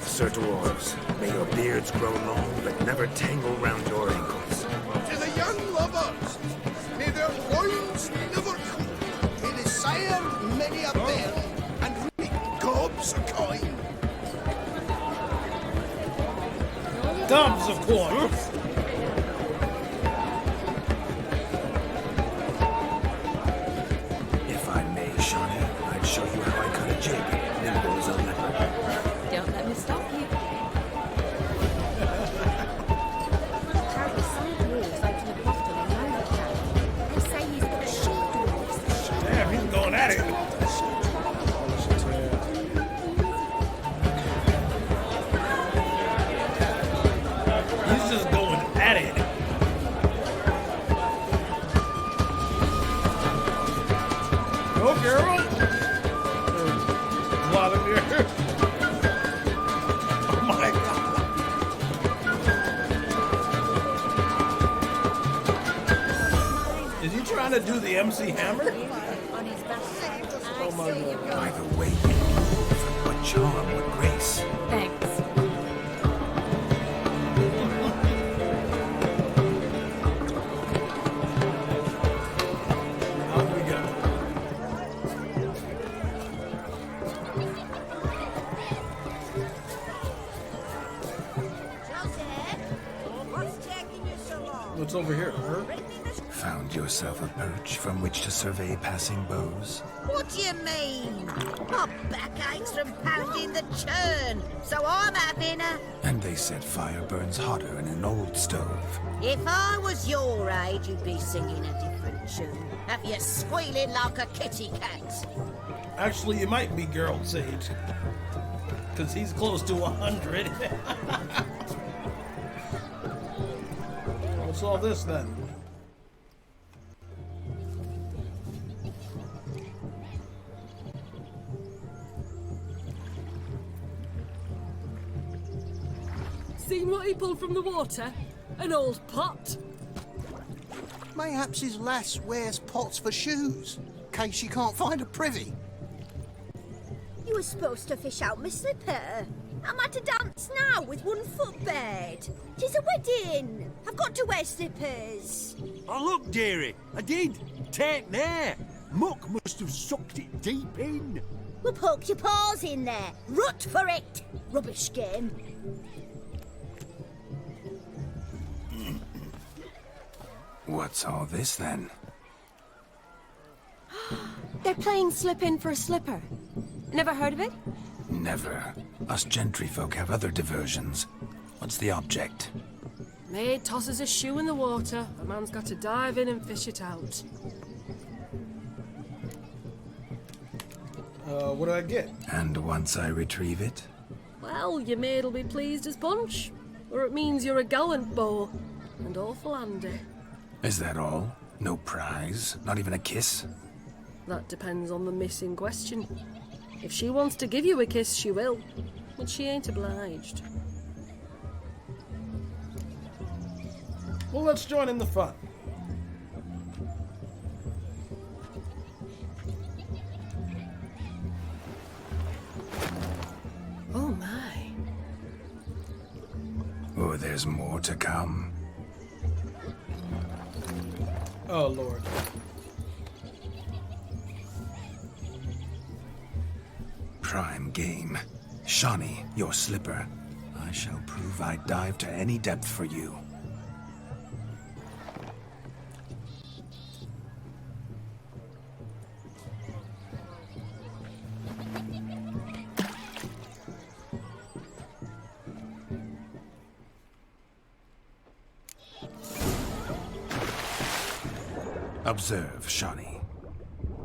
Sir Dwarves, may your beards grow long, but never tangle round your ankles.
To the young lovers, may their loins never cool. May they sire many a bear and reap gobs of coin.
Gobs of coin.
If I may, Shawnee, I'd show you how I cut a jig. Nimble as a leopard.
Don't let me stop you.
Damn, he's going at it. here. Oh my god. Is he trying to do the MC Hammer? Oh my god.
By the way you move, what charm, what grace.
Thanks.
Out we go. What's over here? Her?
Found yourself a perch from which to survey passing beaux?
What do you mean? My back aches from pounding the churn, so I'm having a...
And they said fire burns hotter in an old stove.
If I was your age, you'd be singing a different tune. Have you squealing like a kitty cat?
Actually, it might be Geralt's age. Because he's close to 100. What's all this then?
Seen what he pulled from the water? An old pot?
Mayhaps his lass wears pots for shoes, case she can't find a privy.
You were supposed to fish out my slipper. I'm at a dance now with one foot bed. 'Tis a wedding. I've got to wear slippers.
Oh, look, dearie, I did. Take there. Muck must have sucked it deep in.
Well, poke your paws in there. Rut for it. Rubbish game.
What's all this then?
They're playing slip in for a slipper. Never heard of it?
Never. Us gentry folk have other diversions. What's the object?
Maid tosses a shoe in the water. A man's got to dive in and fish it out.
What do I get?
And once I retrieve it?
Well, your maid'll be pleased as punch. Or it means you're a gallant beau. And awful handy.
Is that all? No prize? Not even a kiss?
That depends on the miss in question. If she wants to give you a kiss, she will. But she ain't obliged.
Well, let's join in the fun.
Oh my.
Oh, there's more to come.
Oh, Lord.
Prime game. Shawnee, your slipper. I shall prove I'd dive to any depth for you. Observe, Shawnee.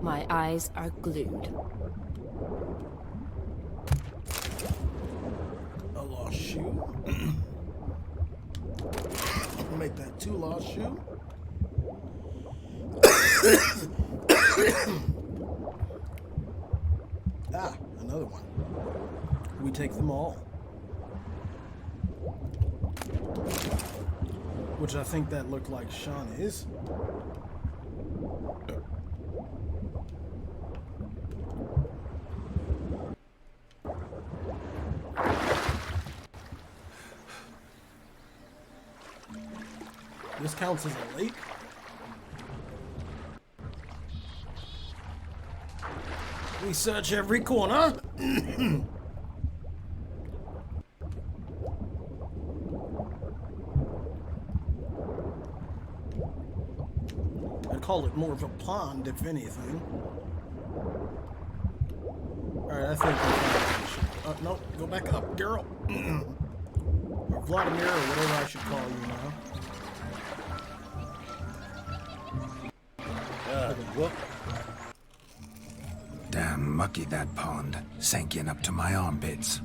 My eyes are glued.
A lost shoe. Make that 2 lost shoe. Ah, another one. We take them all. Which I think that looked like Shawnee's. This counts as a lake? We search every corner. I'd call it more of a pond, if anything. Alright, I think we can... no, go back up, girl. Or Vlodimire, or whatever I should call you now.
What?
Damn mucky that pond. Sank in up to my armpits.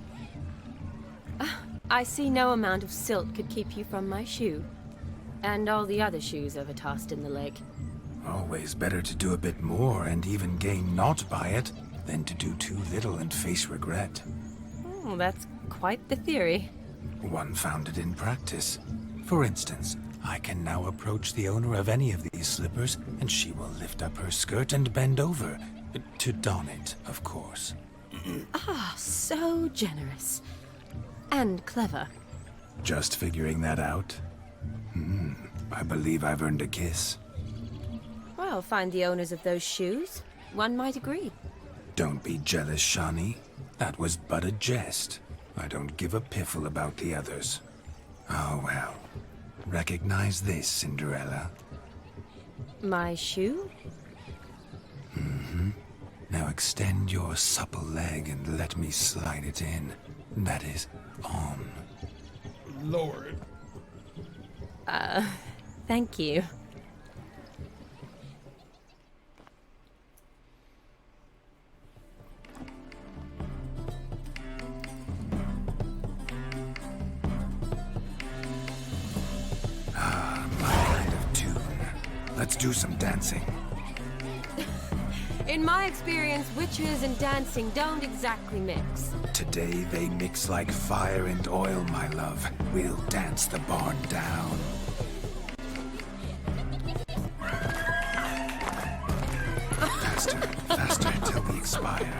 I see no amount of silt could keep you from my shoe. And all the other shoes ever tossed in the lake.
Always better to do a bit more and even gain naught by it than to do too little and face regret.
Oh, that's quite the theory.
One founded in practice. For instance, I can now approach the owner of any of these slippers, and she will lift up her skirt and bend over. To don it, of course.
Ah, so generous. And clever.
Just figuring that out? I believe I've earned a kiss.
Well, find the owners of those shoes. One might agree.
Don't be jealous, Shani. That was but a jest. I don't give a piffle about the others. Oh well. Recognize this, Cinderella.
My shoe?
Now extend your supple leg and let me slide it in. That is, on.
Lower it.
Thank you.
My kind of tune. Let's do some dancing.
In my experience, witches and dancing don't exactly mix.
Today they mix like fire and oil, my love. We'll dance the barn down. Faster, faster till we expire.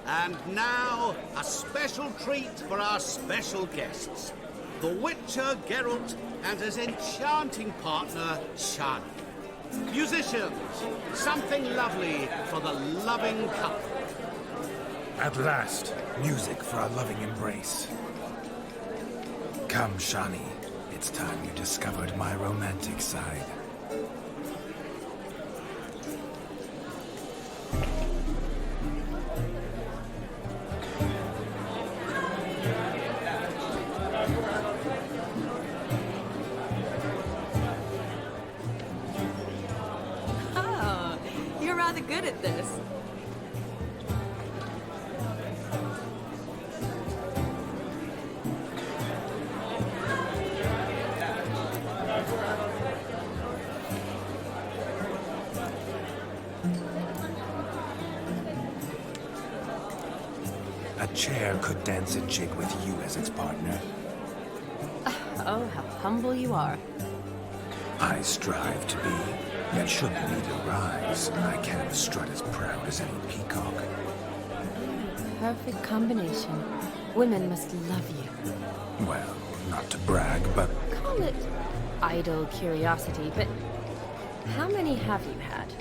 And now, a special treat for our special guests. The Witcher Geralt and his enchanting partner, Shani. Musicians, something lovely for the loving couple.
At last, music for a loving embrace. Come, Shani. It's time you discovered my romantic side.
Oh, you're rather good at this.
A chair could dance a jig with you as its partner.
Oh, how humble you are.
I strive to be, yet should the need arise, I can't strut as proud as any peacock.
Perfect combination. Women must love you.
Well, not to brag, but
Call it idle curiosity, but how many have you had?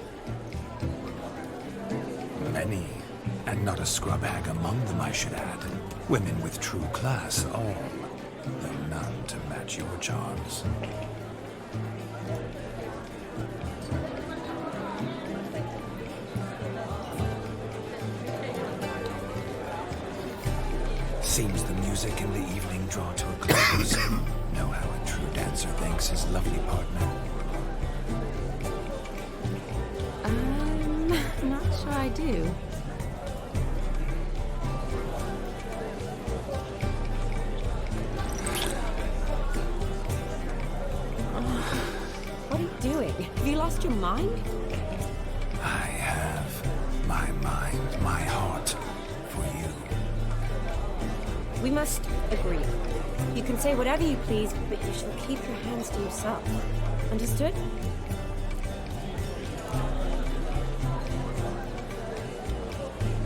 many. And not a scrub hag among them, I should add. Women with true class, all. Though none to match your charms. Seems the music and the evening draw to a close. Know how a true dancer thanks his lovely partner.
Not sure I do. What are you doing? Have you lost your mind?
I have my mind, my heart, for you.
We must agree. You can say whatever you please, but you shall keep your hands to yourself. Understood?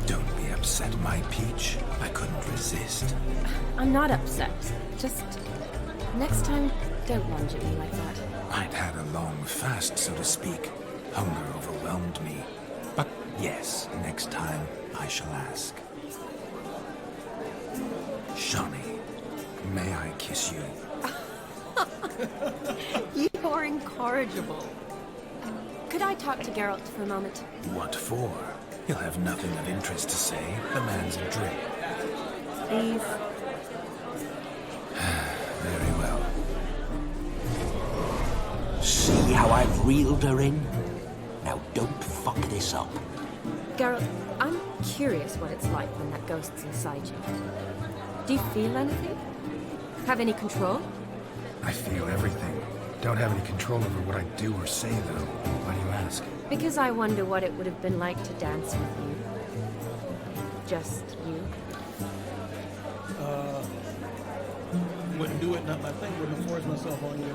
Don't be upset, my peach. I couldn't resist.
I'm not upset. Just next time, don't lunge at me like that.
I'd had a long fast, so to speak. Hunger overwhelmed me. But yes, next time I shall ask. Shawnee, may I kiss you?
You're incorrigible. Could I talk to Geralt for a moment?
What for? He'll have nothing of interest to say. The man's a drip.
Please.
Very well.
See how I've reeled her in? Now don't fuck this up.
Geralt, I'm curious what it's like when that ghost's inside you. Do you feel anything? Have any control?
I feel everything. Don't have any control over what I do or say, though. Why do you ask?
Because I wonder what it would have been like to dance with you. Just you.
Wouldn't do it, not my thing. Wouldn't force myself on you.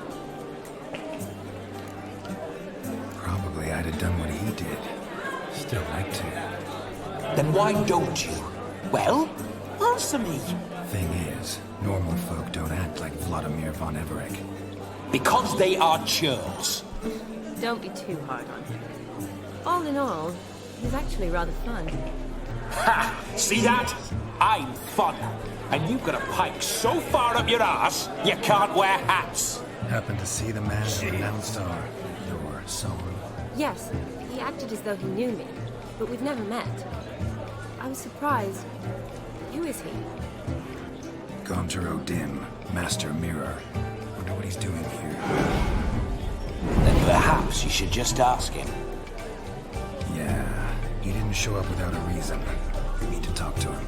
Probably I'd have done what he did. Still like to.
Then why don't you? Well, answer me.
Thing is, normal folk don't act like Vlodimire Von Everec.
Because they are churls.
Don't be too hard on him. All in all, he's actually rather fun.
Ha! See that? I'm fun. And you've got a pike so far up your ass, you can't wear hats.
Happen to see the man who announced your song?
Yes, he acted as though he knew me, but we've never met. I was surprised. Who is he?
Gaunter Dim, Master Mirror. Wonder what he's doing here.
Then perhaps you should just ask him.
Yeah, he didn't show up without a reason. We need to talk to him.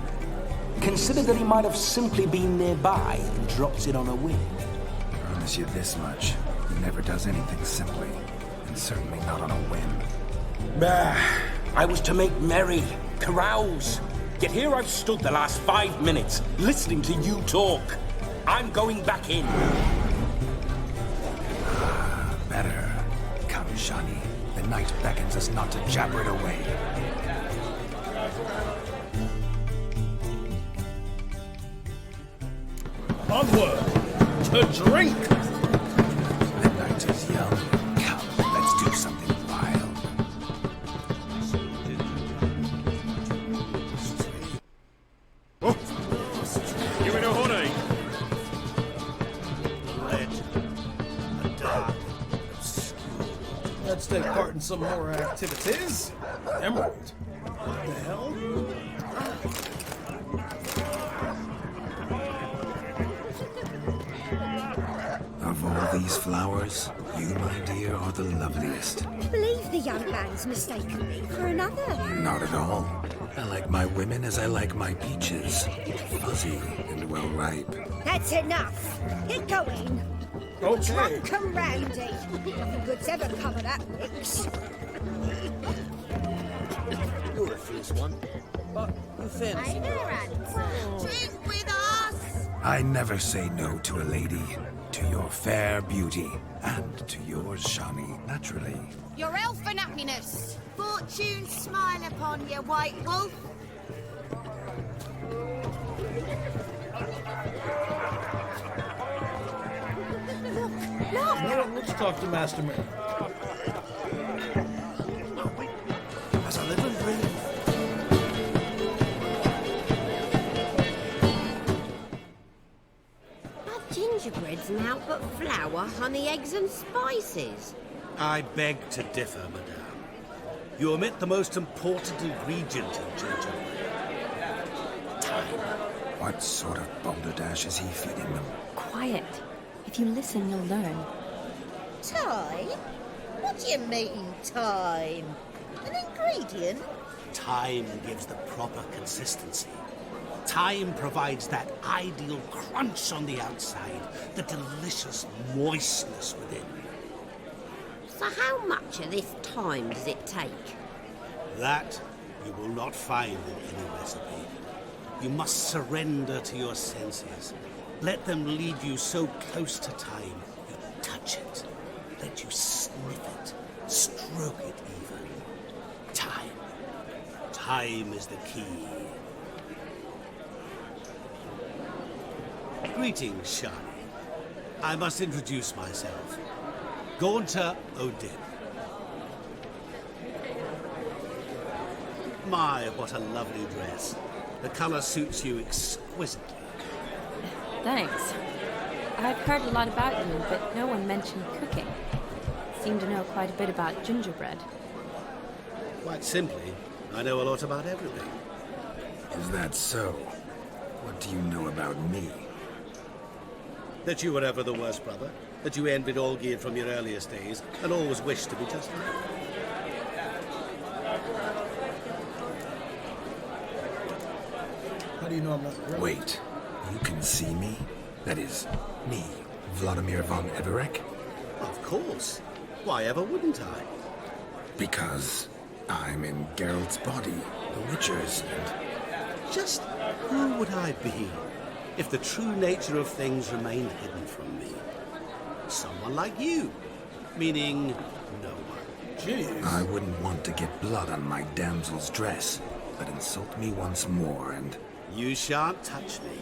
Consider that he might have simply been nearby and dropped it on a whim.
Promise you this much. He never does anything simply. And certainly not on a whim.
Bah! I was to make merry, carouse. Yet here I've stood the last 5 minutes, listening to you talk. I'm going back in.
Better. Come, Shawnee. The night beckons us not to jabber it away.
Onward! To drink!
The night is young. Come, let's do something wild.
Oh. You in a hurry?
Red. The dark.
Let's take part in some more activities. Emerald. What the hell?
Of all these flowers, you, my dear, are the loveliest.
I believe the young man's mistaken me for another.
Not at all. I like my women as I like my peaches. Fuzzy and well ripe.
That's enough. Get going.
Okay.
Drunk and roundy. Nothing good's ever come of that mix.
You're a fierce one. But you fairly seem
Drink with us!
I never say no to a lady. To your fair beauty. And to yours, Shawnee, naturally.
Your elfin happiness! Fortune smile upon you, white wolf!
Look, let's talk to Master Mirror.
As I live and breathe.
Our gingerbread's now but flour, honey, eggs and spices.
I beg to differ, madame. You omit the most important ingredient in gingerbread. Time.
What sort of balderdash is he feeding them?
Quiet. If you listen, you'll learn.
Time? What do you mean, time? An ingredient?
Time gives the proper consistency. Time provides that ideal crunch on the outside, the delicious moistness within.
So how much of this time does it take?
That you will not find in any recipe. You must surrender to your senses. Let them lead you so close to time, you touch it. Let you sniff it, stroke it even. Time. Time is the key. Greetings, Shawnee. I must introduce myself. Gaunter Dim. My, what a lovely dress. The color suits you exquisitely.
Thanks. I've heard a lot about you, but no one mentioned cooking. Seem to know quite a bit about gingerbread.
Quite simply, I know a lot about everything.
Is that so? What do you know about me?
That you were ever the worst brother. That you envied Olgerid from your earliest days, and always wished to be just like him.
How do you know I'm not Geralt?
Wait, you can see me? That is, me, Vlodimire Von Everec?
Of course. Why ever wouldn't I?
Because I'm in Geralt's body, the Witcher's, and...
Just who would I be if the true nature of things remained hidden from me? Someone like you. Meaning, no one.
Jeez.
I wouldn't want to get blood on my damsel's dress, but insult me once more and...
You shan't touch me.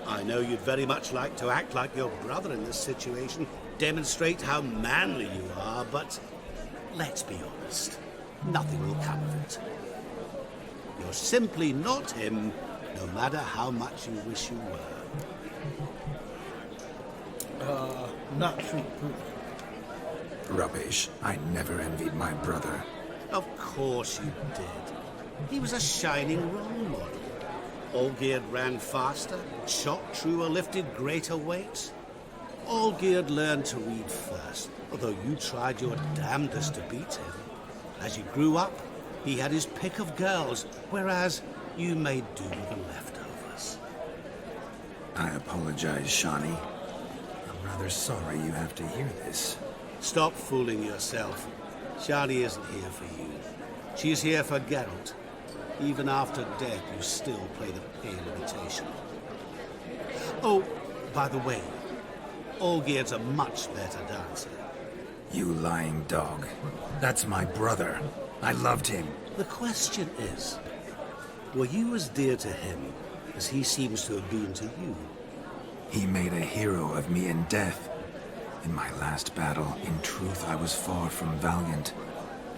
I know you'd very much like to act like your brother in this situation, demonstrate how manly you are, but let's be honest, nothing will come of it. You're simply not him, no matter how much you wish you were.
Not true.
Rubbish. I never envied my brother.
Of course you did. He was a shining role model. Olgerid ran faster, shot truer, lifted greater weights. Olgerid learned to read first, although you tried your damnedest to beat him. As you grew up, he had his pick of girls, whereas you made do with the leftovers.
I apologize, Shawnee. I'm rather sorry you have to hear this.
Stop fooling yourself. Shani isn't here for you. She's here for Geralt. Even after death, you still play the pale imitation. Oh, by the way, Olgerid's a much better dancer.
You lying dog. That's my brother. I loved him.
The question is, were you as dear to him as he seems to have been to you?
He made a hero of me in death. In my last battle, in truth, I was far from valiant.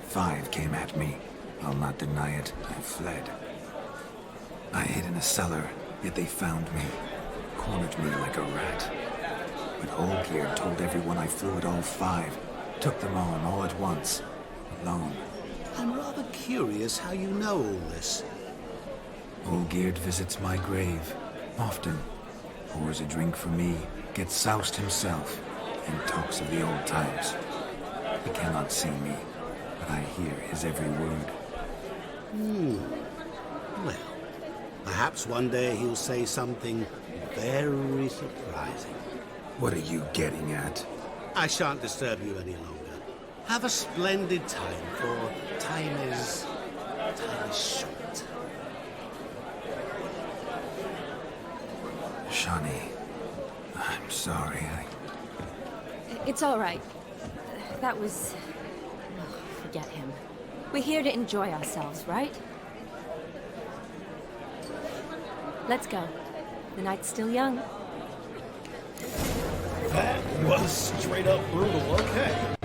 5 came at me. I'll not deny it, I fled. I hid in a cellar, yet they found me, cornered me like a rat. But Olgerid told everyone I flew at all 5, took them on all at once, alone.
I'm rather curious how you know all this.
Olgerid visits my grave, often. Pours a drink for me, gets soused himself, and talks of the old times. He cannot see me, but I hear his every word.
Well, perhaps one day he'll say something very surprising.
What are you getting at?
I shan't disturb you any longer. Have a splendid time, for time is short.
Shawnee, I'm sorry.
It's all right. That was... oh, forget him. We're here to enjoy ourselves, right? Let's go. The night's still young.
That was straight up brutal. Okay.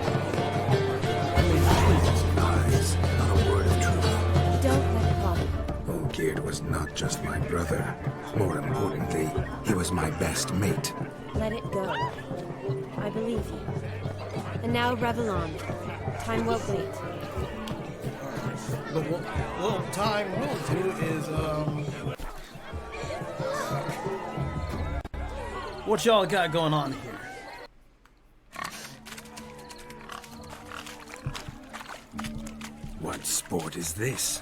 Lies, not a word of truth.
Don't let it bother.
Olgerid was not just my brother. More importantly, he was my best mate.
Let it go. I believe you. And now revel on. Time won't wait.
But what time will do is, what y'all got going on here?
What sport is this?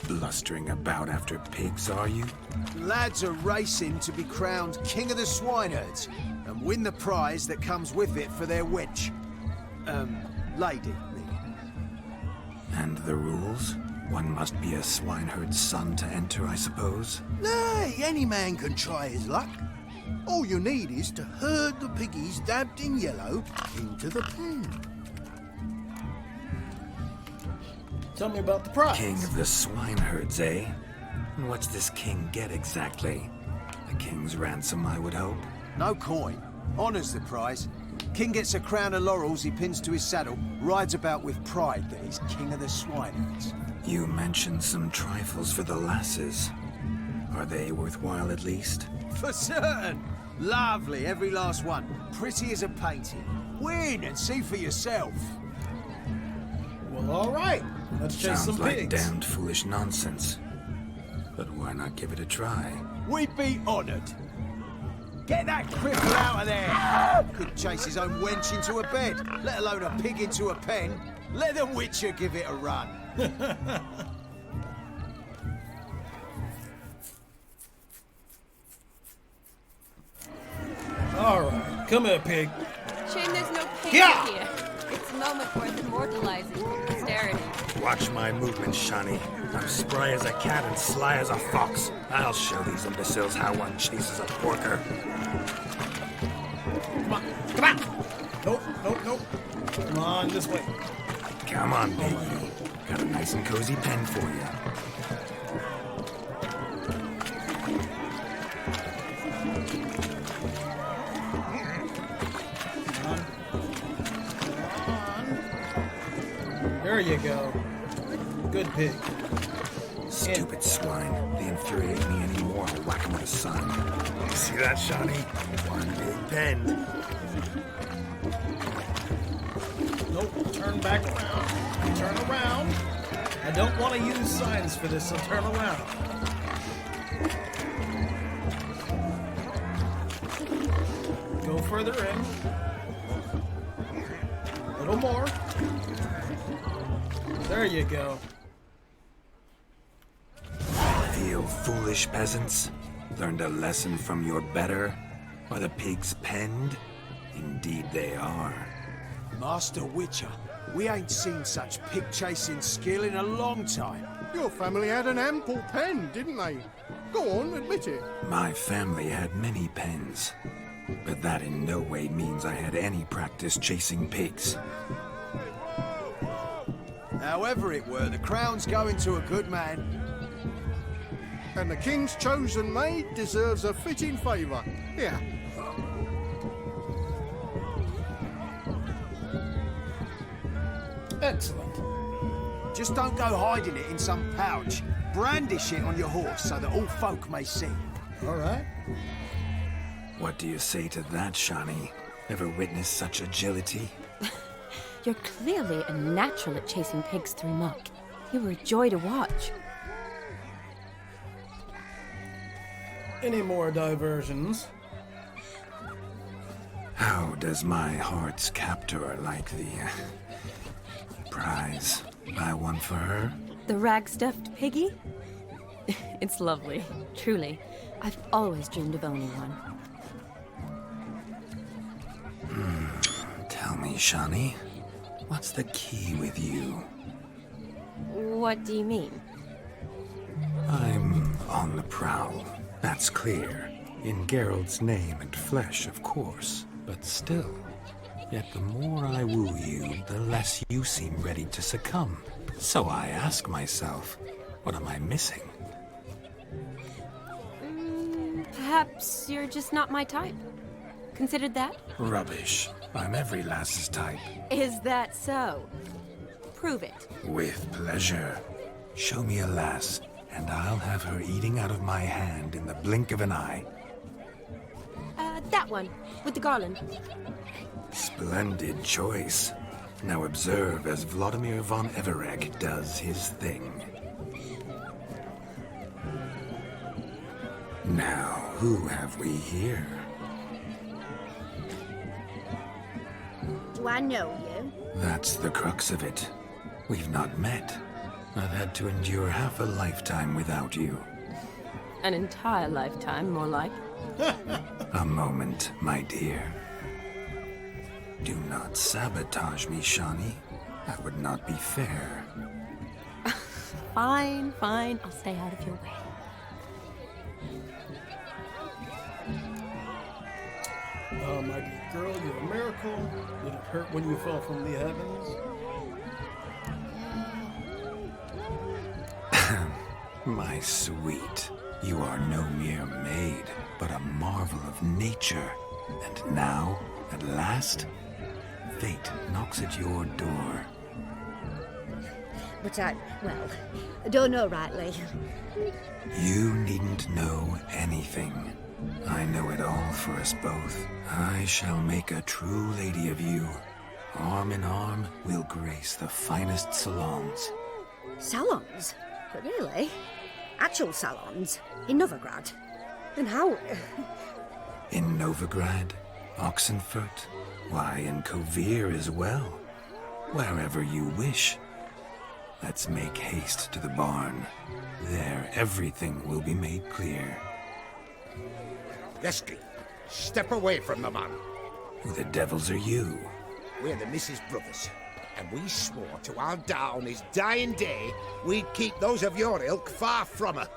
Blustering about after pigs, are you?
Lads are racing to be crowned King of the Swineherds and win the prize that comes with it for their wench. Lady, me.
And the rules? One must be a swineherd's son to enter, I suppose?
Nay, any man can try his luck. All you need is to herd the piggies dabbed in yellow into the pen.
Tell me about the prize.
King of the swineherds, eh? And what's this king get exactly? A king's ransom, I would hope.
No coin. Honours the prize. King gets a crown of laurels he pins to his saddle, rides about with pride that he's king of the swineherds.
You mentioned some trifles for the lasses. Are they worthwhile at least?
For certain. Lovely, every last one. Pretty as a painting. Win and see for yourself.
Well, all right. Let's chase
Sounds
some
like
pigs.
damned foolish nonsense. But why not give it a try?
We'd be honoured. Get that cripple out of there! Couldn't chase his own wench into a bed, let alone a pig into a pen. Let the Witcher give it a run.
All right, come here, pig.
Shame there's no pig
Yeah.
here. It's a moment worth immortalizing for posterity.
Watch my movements, Shani. I'm spry as a cat and sly as a fox. I'll show these imbeciles how one chases a porker.
Come on, come on. Nope, nope, nope. Come on, this way.
Come on, baby. Got a nice and cozy pen for you.
There you go. Good pig.
Stupid swine. They infuriate me anymore. I'll whack them with a sign.
See that, Shani? One big pen.
Nope, turn back around. Turn around. I don't want to use signs for this, so turn around. Go further in. A little more. There you go.
Feel foolish, peasants? Learned a lesson from your better? Are the pigs penned? Indeed they are.
Master Witcher, we ain't seen such pig-chasing skill in a long time.
Your family had an ample pen, didn't they? Go on, admit it.
My family had many pens, but that in no way means I had any practice chasing pigs.
However it were, the crown's going to a good man.
And the king's chosen maid deserves a fitting favour. Here.
Excellent.
Just don't go hiding it in some pouch. Brandish it on your horse so that all folk may see.
All right.
What do you say to that, Shani? Ever witnessed such agility?
You're clearly a natural at chasing pigs through muck. You were a joy to watch.
Any more diversions?
How does my heart's captor like the prize? Buy one for her?
The rag-stuffed piggy? It's lovely, truly. I've always dreamed of owning one.
Tell me, Shani, what's the key with you?
What do you mean?
I'm on the prowl. That's clear. In Geralt's name and flesh, of course. But still. Yet the more I woo you, the less you seem ready to succumb. So I ask myself, what am I missing?
Perhaps you're just not my type. Considered that?
Rubbish. I'm every lass's type.
Is that so? Prove it.
With pleasure. Show me a lass, and I'll have her eating out of my hand in the blink of an eye.
That one, with the garland.
Splendid choice. Now observe as Vlodimire Von Everec does his thing. Now, who have we here?
Do I know you?
That's the crux of it. We've not met. I've had to endure half a lifetime without you.
An entire lifetime, more like.
A moment, my dear. Do not sabotage me, Shani. That would not be fair.
Fine, fine. I'll stay out of your way.
Oh, my dear girl, you're a miracle. Did it hurt when you fell from the heavens?
My sweet, you are no mere maid, but a marvel of nature. And now, at last, fate knocks at your door.
But I don't know rightly.
You needn't know anything. I know it all for us both. I shall make a true lady of you. Arm in arm, we'll grace the finest salons.
Salons? Really? Actual salons? In Novigrad? And how...
In Novigrad, Oxenfurt, why, in Kovir as well. Wherever you wish. Let's make haste to the barn. There, everything will be made clear.
Lesky, step away from the man.
Who the devils are you?
We're the Mrs. Brothers, and we swore to our Da on his dying day we'd keep those of your ilk far from her.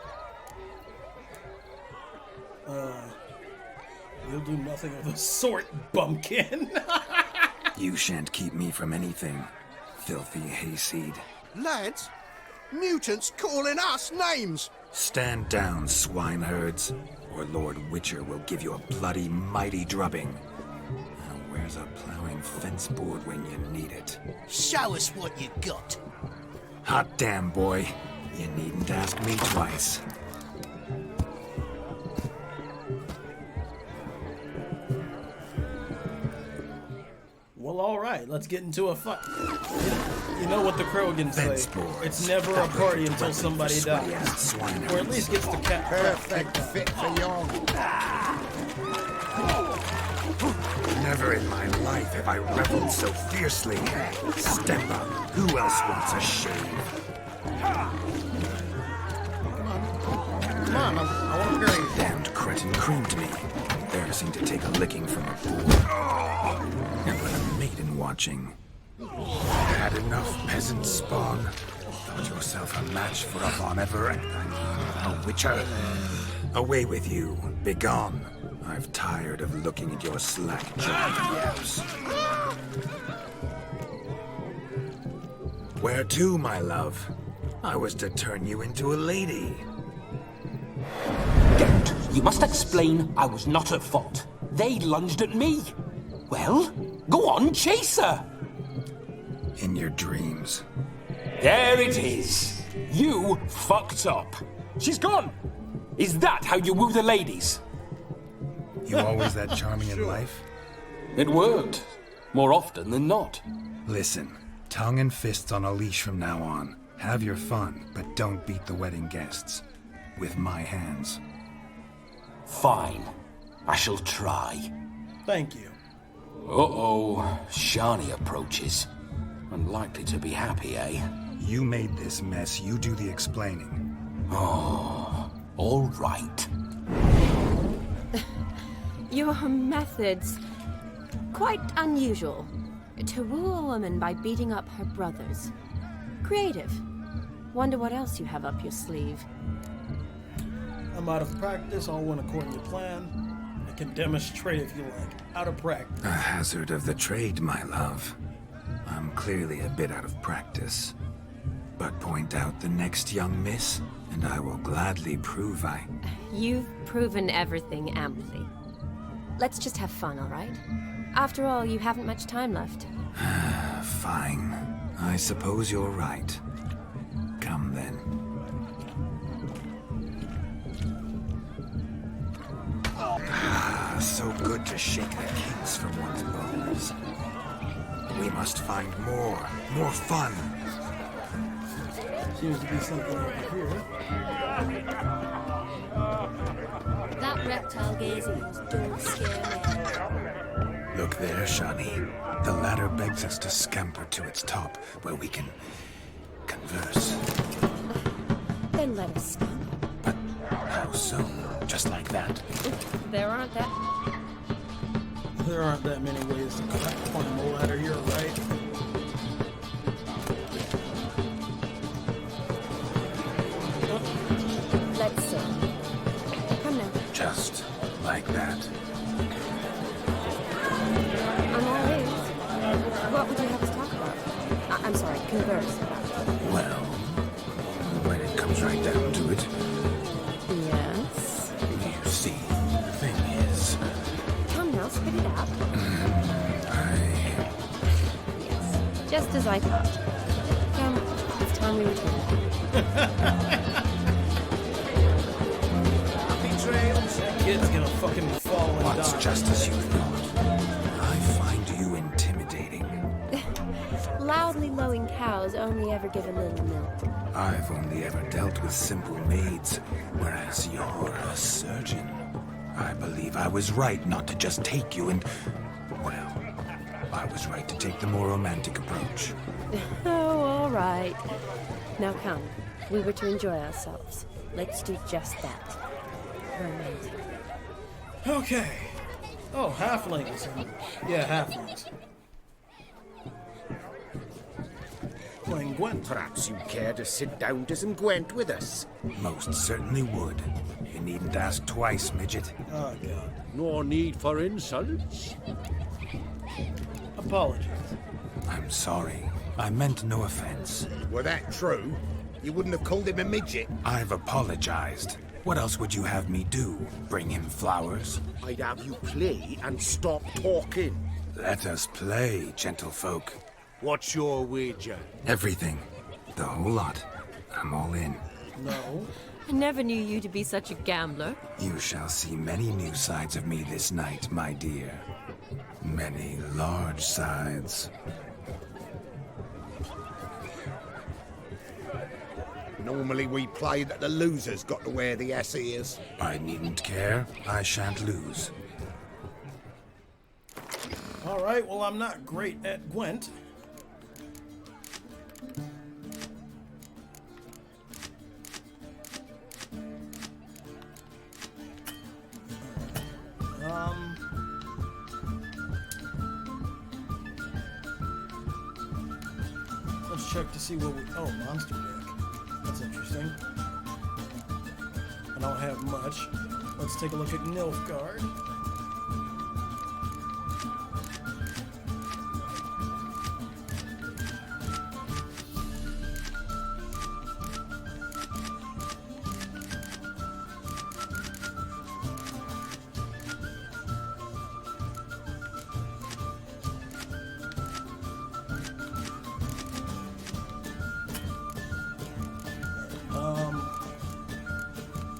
You'll do nothing of the sort, bumpkin.
You shan't keep me from anything, filthy hayseed.
Lads, mutants calling us names.
Stand down, swineherds, or Lord Witcher will give you a bloody mighty drubbing. Now where's a plowing fence board when you need it?
Show us what you got.
Hot damn, boy. You needn't ask me twice.
Well, all right, let's get into a fight. You know what the Krogans say. It's never a party until somebody dies. Or at least gets the cat.
Perfect fit for your...
Never in my life have I reveled so fiercely. Step up. Who else wants a shave?
Come on, I want to hear you.
Damned cretin creamed me. Embarrassing to take a licking from a fool. And with a maiden watching. Had enough, peasant spawn. Thought yourself a match for a Von Everec. A Witcher. Away with you. Begone. I've tired of looking at your slack-jawed yaps. Where to, my love? I was to turn you into a lady.
Geralt, you must explain I was not at fault. They lunged at me. Well, go on, chase her.
In your dreams.
There it is. You fucked up. She's gone. Is that how you woo the ladies?
You always that charming in life?
It worked. More often than not.
Listen, tongue and fists on a leash from now on. Have your fun, but don't beat the wedding guests. With my hands.
Fine. I shall try.
Thank you.
Uh-oh. Shani approaches. Unlikely to be happy, eh?
You made this mess. You do the explaining.
Oh, all right.
Your methods... quite unusual. To woo a woman by beating up her brothers. Creative. Wonder what else you have up your sleeve.
I'm out of practice, all went according to plan. I can demonstrate if you like. Out of practice.
A hazard of the trade, my love. I'm clearly a bit out of practice. But point out the next young miss, and I will gladly prove I...
You've proven everything amply. Let's just have fun, all right? After all, you haven't much time left.
Fine. I suppose you're right. Come then. So good to shake the kinks from one's bones. We must find more fun.
Seems to be something over here.
That reptile gazing don't scare me.
Look there, Shani. The ladder begs us to scamper to its top, where we can converse.
Then let us scamper.
But how so? Just like that?
There aren't that
many ways to climb a ladder here, right?
Let's see. Come now.
Just like that.
I'm all ears. What would you have us talk about? I'm sorry, converse about.
Well, when it comes right down to it.
Yes?
You see, the thing is...
Come now, spit it out. Yes, just as I thought. Come, it's time we return.
Happy trails.
That kid's gonna fucking fall and
What's
die.
just as you thought? I find you intimidating.
Loudly lowing cows only ever give a little milk.
I've only ever dealt with simple maids, whereas you're a surgeon. I believe I was right not to just take you and... Well, I was right to take the more romantic approach.
Oh, all right. Now come. We were to enjoy ourselves. Let's do just that. Romantic.
Okay. Oh, halflings. Yeah, halflings. Playing Gwent.
Perhaps you care to sit down to some Gwent with us?
Most certainly would. You needn't ask twice, midget.
Oh, God.
No need for insults.
Apologies.
I'm sorry. I meant no offense.
Were that true, you wouldn't have called him a midget.
I've apologized. What else would you have me do? Bring him flowers?
I'd have you play and stop talking.
Let us play, gentlefolk.
What's your wager?
Everything. The whole lot. I'm all in.
No.
I never knew you to be such a gambler.
You shall see many new sides of me this night, my dear. Many large sides.
Normally we play that the loser's got to wear the ass ears.
I needn't care. I shan't lose.
Alright, well, I'm not great at Gwent. Let's check to see what we... Oh, monster deck. That's interesting. I don't have much. Let's take a look at Nilfgaard.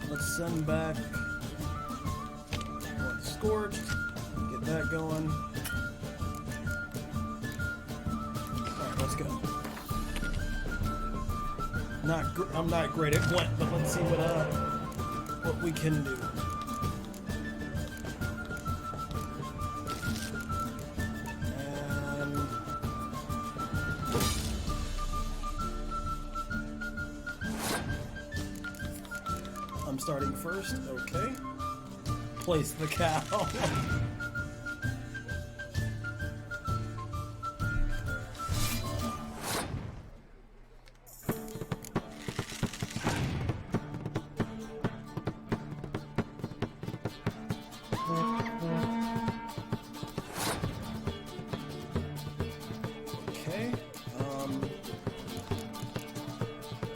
Let's send back one Scorched, get that going. Alright, let's go. I'm not great at Gwent, but let's see what we can do. I'm starting first, okay. Place the cow. Okay.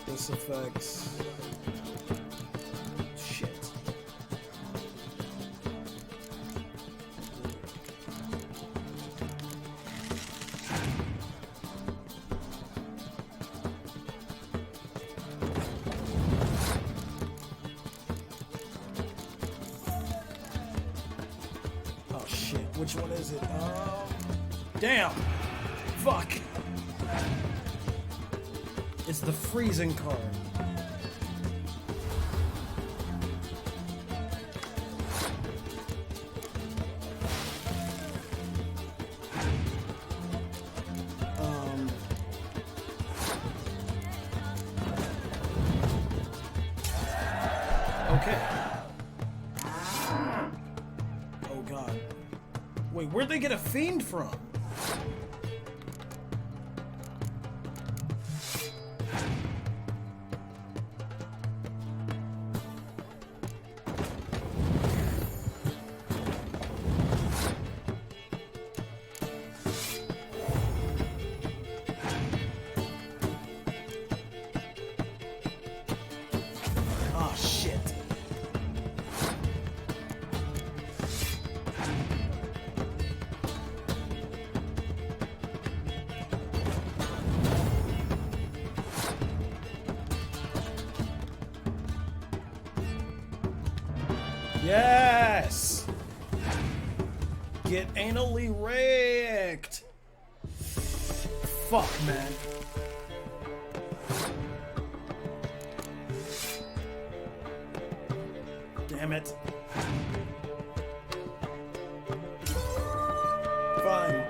This affects... Which one is it? Damn! Fuck! It's the freezing card. Okay. Oh god. Wait, where'd they get a fiend from? Oh shit. Yes! Get anally raked! Fuck, man. Damn it. Fine.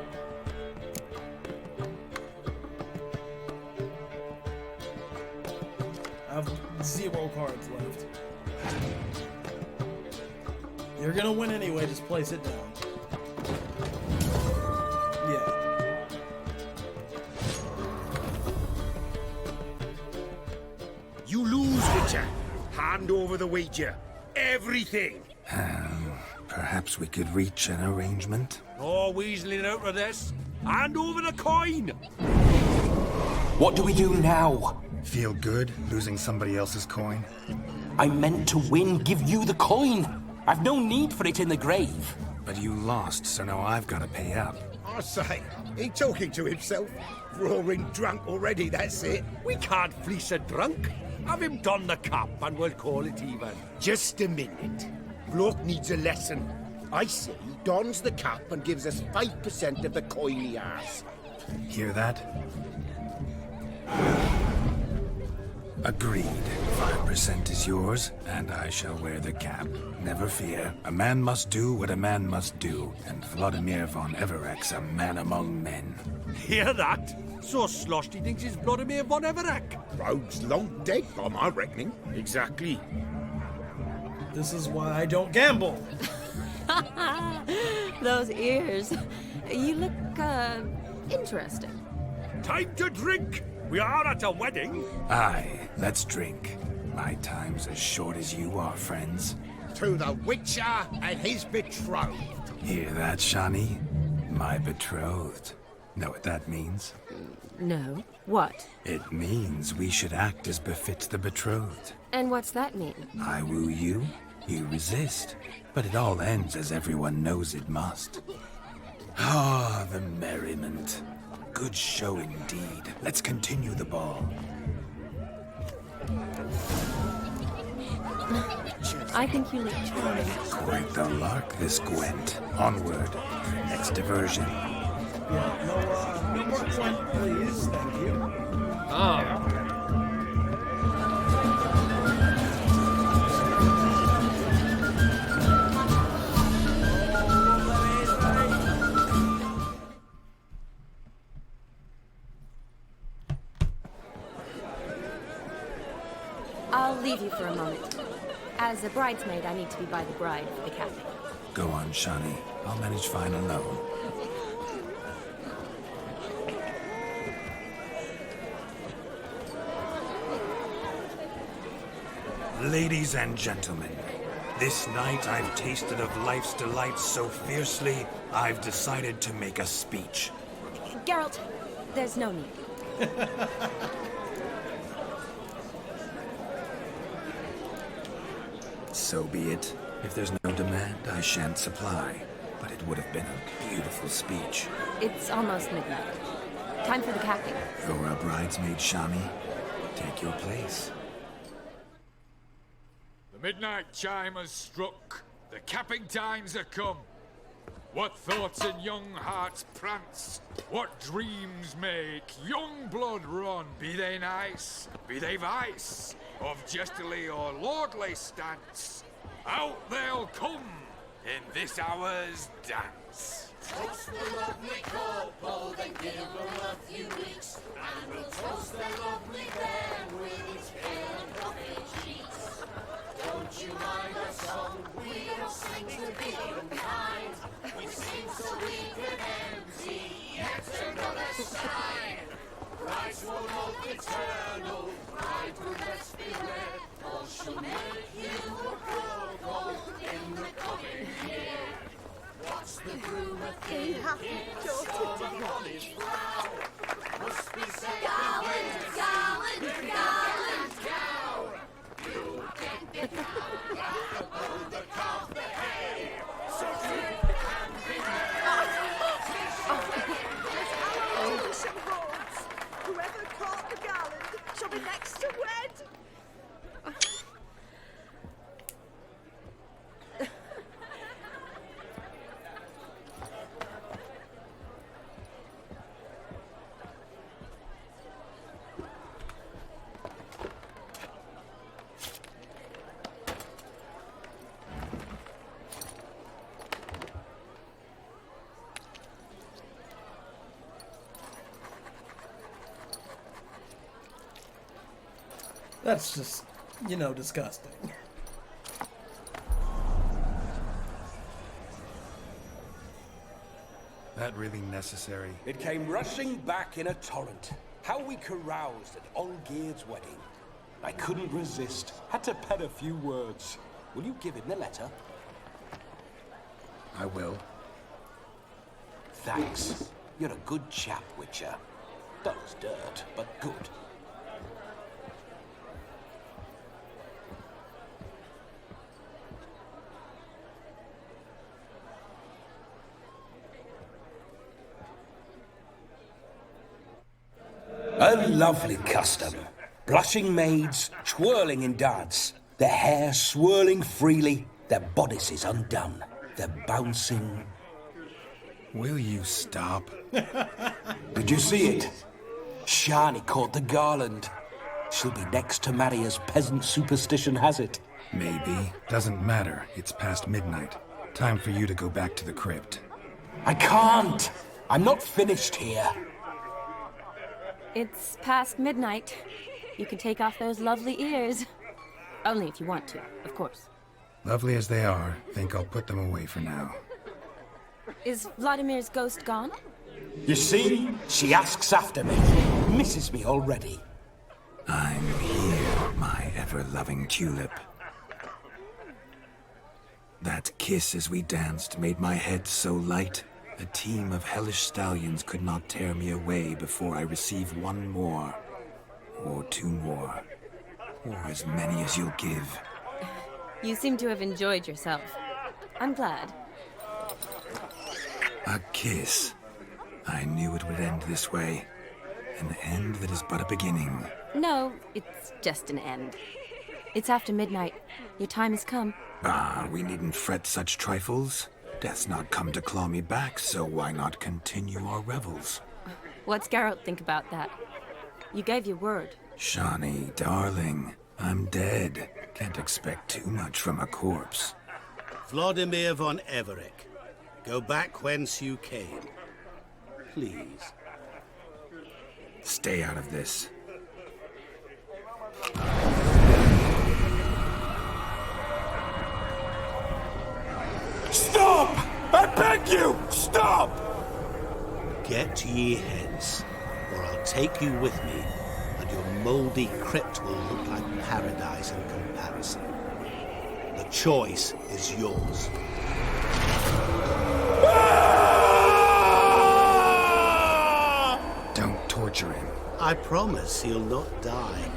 I have 0 cards left. You're gonna win anyway, just place it down. Yeah.
You lose, Witcher. Hand over the wager. Everything.
Perhaps we could reach an arrangement?
No weaseling out of this. Hand over the coin.
What do we do now?
Feel good losing somebody else's coin?
I meant to win, give you the coin. I've no need for it in the grave.
But you lost, so now I've got to pay up.
I say, he talking to himself. Roaring drunk already, that's it.
We can't fleece a drunk. Have him don the cap and we'll call it even.
Just a minute. Bloke needs a lesson. I say he dons the cap and gives us 5% of the coin he has.
Hear that?
Agreed. 5% is yours, and I shall wear the cap. Never fear. A man must do what a man must do, and Vlodimire Von Everec's a man among men.
Hear that? So sloshed he thinks he's Vlodimire Von Everec.
Rogue's long dead, by my reckoning. Exactly.
This is why I don't gamble.
Those ears. You look, interesting.
Time to drink. We are at a wedding.
Aye, let's drink. My time's as short as you are, friends.
To the Witcher and his betrothed.
Hear that, Shani? My betrothed. Know what that means?
No. What?
It means we should act as befits the betrothed.
And what's that mean?
I woo you, you resist. But it all ends as everyone knows it must. Ah, the merriment. Good show indeed. Let's continue the ball.
I think you look charming.
Quite the lark, this Gwent. Onward. Next diversion.
Yeah, no more Gwent, please. Thank you.
I'll leave you for a moment. As a bridesmaid, I need to be by the bride for the capping.
Go on, Shani. I'll manage fine alone.
Ladies and gentlemen, this night I've tasted of life's delights so fiercely, I've decided to make a speech.
Geralt, there's no need.
So be it. If there's no demand, I shan't supply. But it would have been a beautiful speech.
It's almost midnight. Time for the capping.
You're a bridesmaid, Shani. Take your place.
The midnight chime has struck. The capping times are come. What thoughts in young hearts prance? What dreams make young blood run? Be they nice, be they vice, of jestily or lordly stance, out they'll come in this hour's dance.
Toast the lovely couple, then give them a few weeks, and we'll toast their lovely bed with its pale and puffy cheeks. Don't you mind our song? We don't sing to be unkind. We sing so we can empty yet another sign. Brides will hope eternal, bride will best beware, or she'll make you a girl in the coming year. What's the groom a thinking? Storm upon his brow. Must be said gallant, gown. You get the laughable, the calf, the hay. So drink and be
Whoever caught the garland shall be next to wed.
That's just, disgusting.
That really necessary?
It came rushing back in a torrent. How we caroused at Olgerid's wedding. I couldn't resist. Had to pen a few words. Will you give him the letter?
I will.
Thanks. You're a good chap, Witcher. Dull as dirt, but good. A lovely custom. Blushing maids, twirling in dance, their hair swirling freely, their bodices undone, their bouncing...
Will you stop?
Did you see it? Shani caught the garland. She'll be next to marry as peasant superstition has it.
Maybe. Doesn't matter. It's past midnight. Time for you to go back to the crypt.
I can't! I'm not finished here.
It's past midnight. You can take off those lovely ears. Only if you want to, of course.
Lovely as they are, think I'll put them away for now.
Is Vlodimir's ghost gone?
You see? She asks after me. Misses me already.
I'm here, my ever-loving tulip. That kiss as we danced made my head so light. A team of hellish stallions could not tear me away before I receive one more. Or two more. Or as many as you'll give.
You seem to have enjoyed yourself. I'm glad.
A kiss. I knew it would end this way. An end that is but a beginning.
No, it's just an end. It's after midnight. Your time has come.
Ah, we needn't fret such trifles. Death's not come to claw me back, so why not continue our revels?
What's Geralt think about that? You gave your word.
Shani, darling, I'm dead. Can't expect too much from a corpse.
Vlodimire Von Everec, go back whence you came. Please.
Stay out of this.
Stop! I beg you! Stop!
Get ye hence, or I'll take you with me, and your mouldy crypt will look like paradise in comparison. The choice is yours.
Don't torture him.
I promise he'll not die.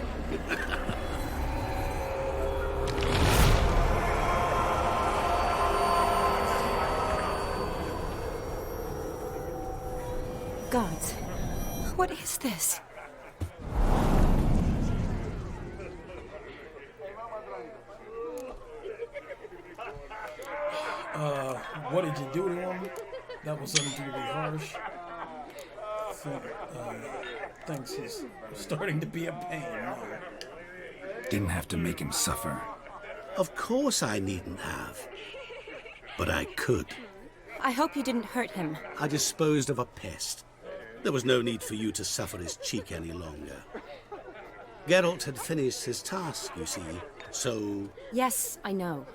Gods, what is this?
What did you do to him? That was something really harsh. Thinks he's starting to be a pain now.
Didn't have to make him suffer.
Of course I needn't have. But I could.
I hope you didn't hurt him.
I disposed of a pest. There was no need for you to suffer his cheek any longer. Geralt had finished his task, you see, so...
Yes, I know.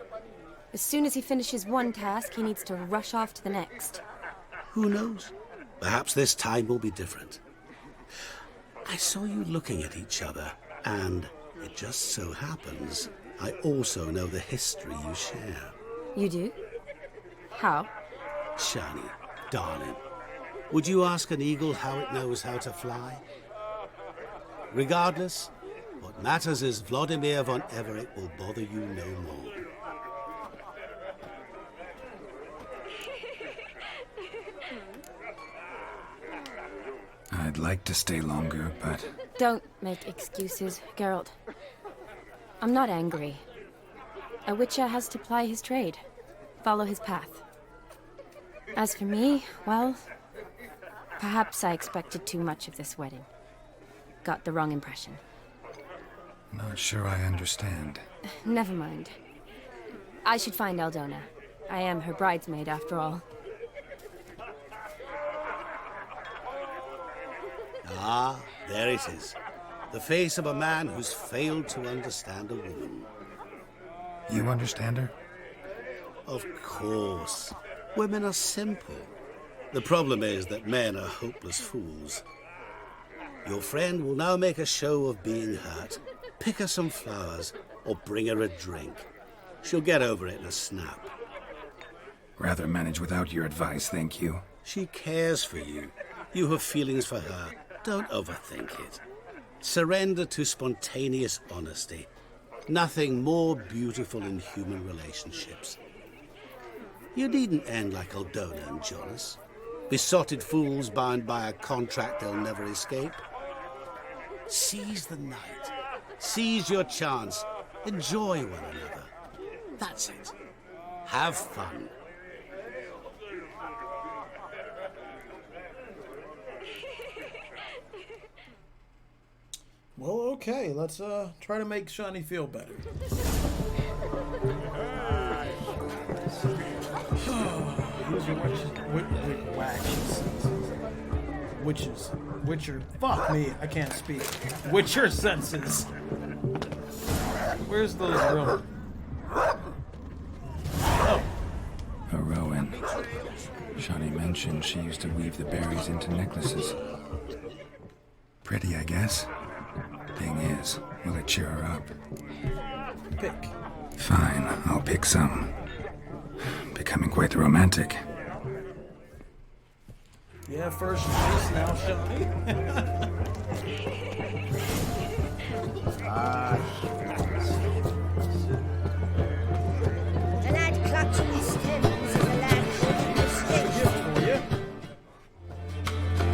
As soon as he finishes one task, he needs to rush off to the next.
Who knows? Perhaps this time will be different. I saw you looking at each other, and it just so happens I also know the history you share.
You do? How?
Shani, darling, would you ask an eagle how it knows how to fly? Regardless, what matters is Vlodimire Von Everec will bother you no more.
I'd like to stay longer, but...
Don't make excuses, Geralt. I'm not angry. A witcher has to ply his trade, follow his path. As for me, well, perhaps I expected too much of this wedding. Got the wrong impression.
Not sure I understand.
Never mind. I should find Aldona. I am her bridesmaid, after all.
Ah, there it is. The face of a man who's failed to understand a woman.
You understand her?
Of course. Women are simple. The problem is that men are hopeless fools. Your friend will now make a show of being hurt, pick her some flowers, or bring her a drink. She'll get over it in a snap.
Rather manage without your advice, thank you.
She cares for you. You have feelings for her. Don't overthink it. Surrender to spontaneous honesty. Nothing more beautiful in human relationships. You needn't end like Aldona and Jonas. Besotted fools bound by a contract they'll never escape. Seize the night. Seize your chance. Enjoy one another. That's it. Have fun.
Well, okay, let's try to make Shani feel better. Use your witches. Witcher. Fuck me, I can't speak. Witcher senses. Where's those real? Oh.
Heroine. Shani mentioned she used to weave the berries into necklaces.
Pretty, I guess.
Thing is, will it cheer her up?
Pick.
Fine, I'll pick some. Becoming quite the romantic.
Yeah, first place now, Shani.
The lad clutching his stems is a lad holding his stick.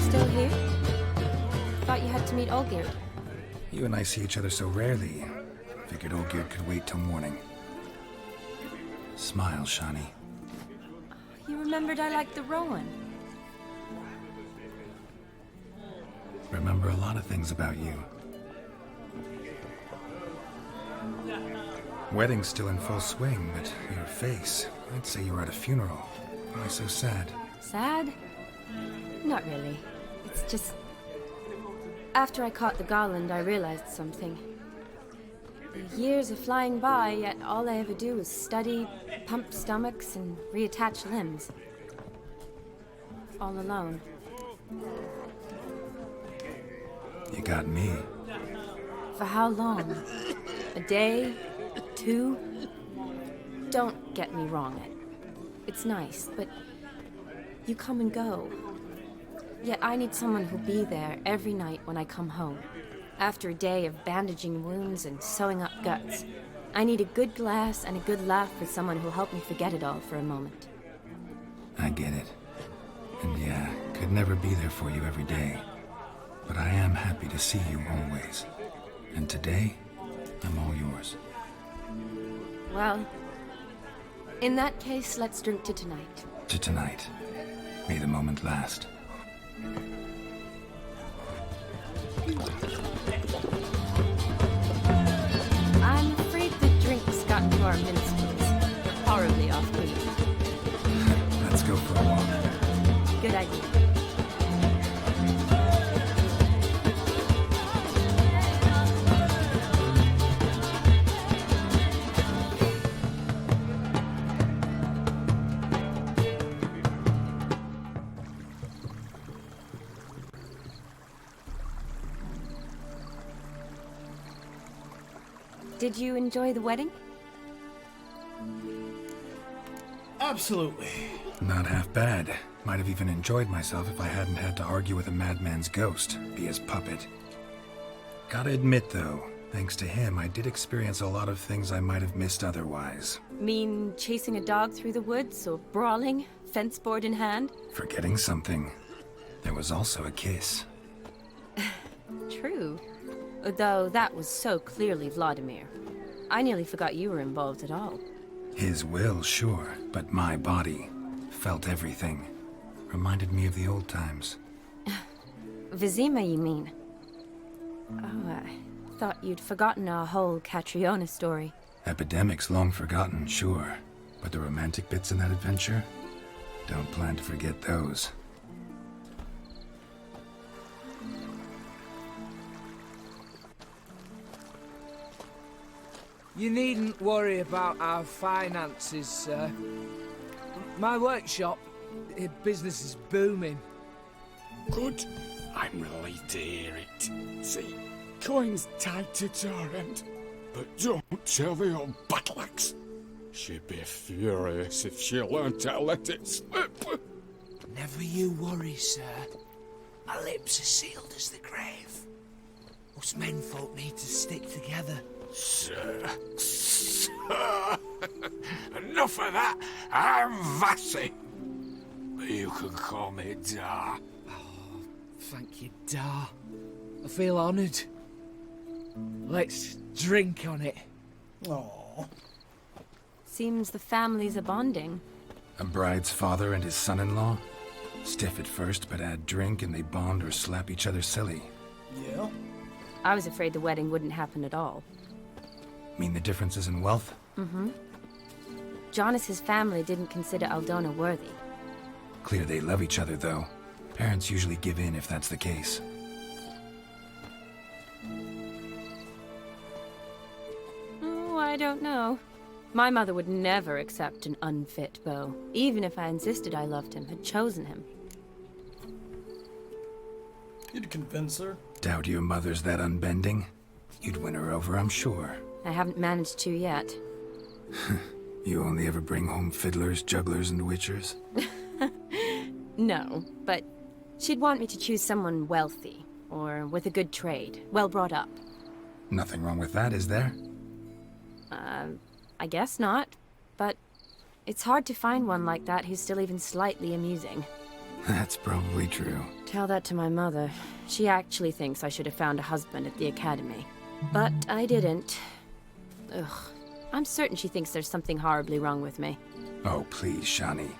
Still here? Thought you had to meet Olgerid.
You and I see each other so rarely. Figured Olgerid could wait till morning. Smile, Shani.
You remembered I liked the Rowan.
Remember a lot of things about you. Wedding's still in full swing, but your face, I'd say you were at a funeral. Why so sad?
Sad? Not really. It's just... After I caught the garland, I realized something. The years are flying by, yet all I ever do is study, pump stomachs, and reattach limbs. All alone.
You got me.
For how long? A day? 2? Don't get me wrong. It's nice, but you come and go. Yet I need someone who'll be there every night when I come home. After a day of bandaging wounds and sewing up guts, I need a good glass and a good laugh with someone who'll help me forget it all for a moment.
I get it. And yeah, could never be there for you every day. But I am happy to see you always. And today, I'm all yours.
Well, in that case, let's drink to tonight.
To tonight. May the moment last.
I'm afraid the drinks got into our minstrels. We're horribly off-key.
Let's go for a walk.
Good idea. Did you enjoy the wedding?
Absolutely.
Not half bad. Might have even enjoyed myself if I hadn't had to argue with a madman's ghost, be his puppet. Gotta admit, though, thanks to him, I did experience a lot of things I might have missed otherwise.
Mean chasing a dog through the woods, or brawling, fence board in hand?
Forgetting something. There was also a kiss.
True. Though that was so clearly Vlodimire. I nearly forgot you were involved at all.
His will, sure, but my body felt everything. Reminded me of the old times.
Vizima, you mean? Oh, I thought you'd forgotten our whole Catriona story.
Epidemics long forgotten, sure. But the romantic bits in that adventure? Don't plan to forget those.
You needn't worry about our finances, sir. My workshop, business is booming.
Good. I'm relieved to hear it. See, coin's tight to Torrent, but don't tell the old battle-axe. She'd be furious if she learned to let it slip.
Never you worry, sir. My lips are sealed as the grave. Us menfolk need to stick together.
Sir. Enough of that. I'm Vassy. But you can call me Dar.
Oh, thank you, Dar. I feel honoured. Let's drink on it.
Aww.
Seems the families are bonding.
A bride's father and his son-in-law? Stiff at first, but add drink and they bond or slap each other silly.
Yeah.
I was afraid the wedding wouldn't happen at all.
Mean the differences in wealth?
Mm-hmm. Jonas's family didn't consider Aldona worthy.
Clear they love each other, though. Parents usually give in if that's the case.
Oh, I don't know. My mother would never accept an unfit beau, even if I insisted I loved him, had chosen him.
You'd convince her.
Doubt your mother's that unbending? You'd win her over, I'm sure.
I haven't managed to yet.
You only ever bring home fiddlers, jugglers, and witchers?
No, but she'd want me to choose someone wealthy, or with a good trade, well brought up.
Nothing wrong with that, is there?
I guess not, but it's hard to find one like that who's still even slightly amusing.
That's probably true.
Tell that to my mother. She actually thinks I should have found a husband at the academy. But I didn't. Ugh. I'm certain she thinks there's something horribly wrong with me.
Oh, please, Shani.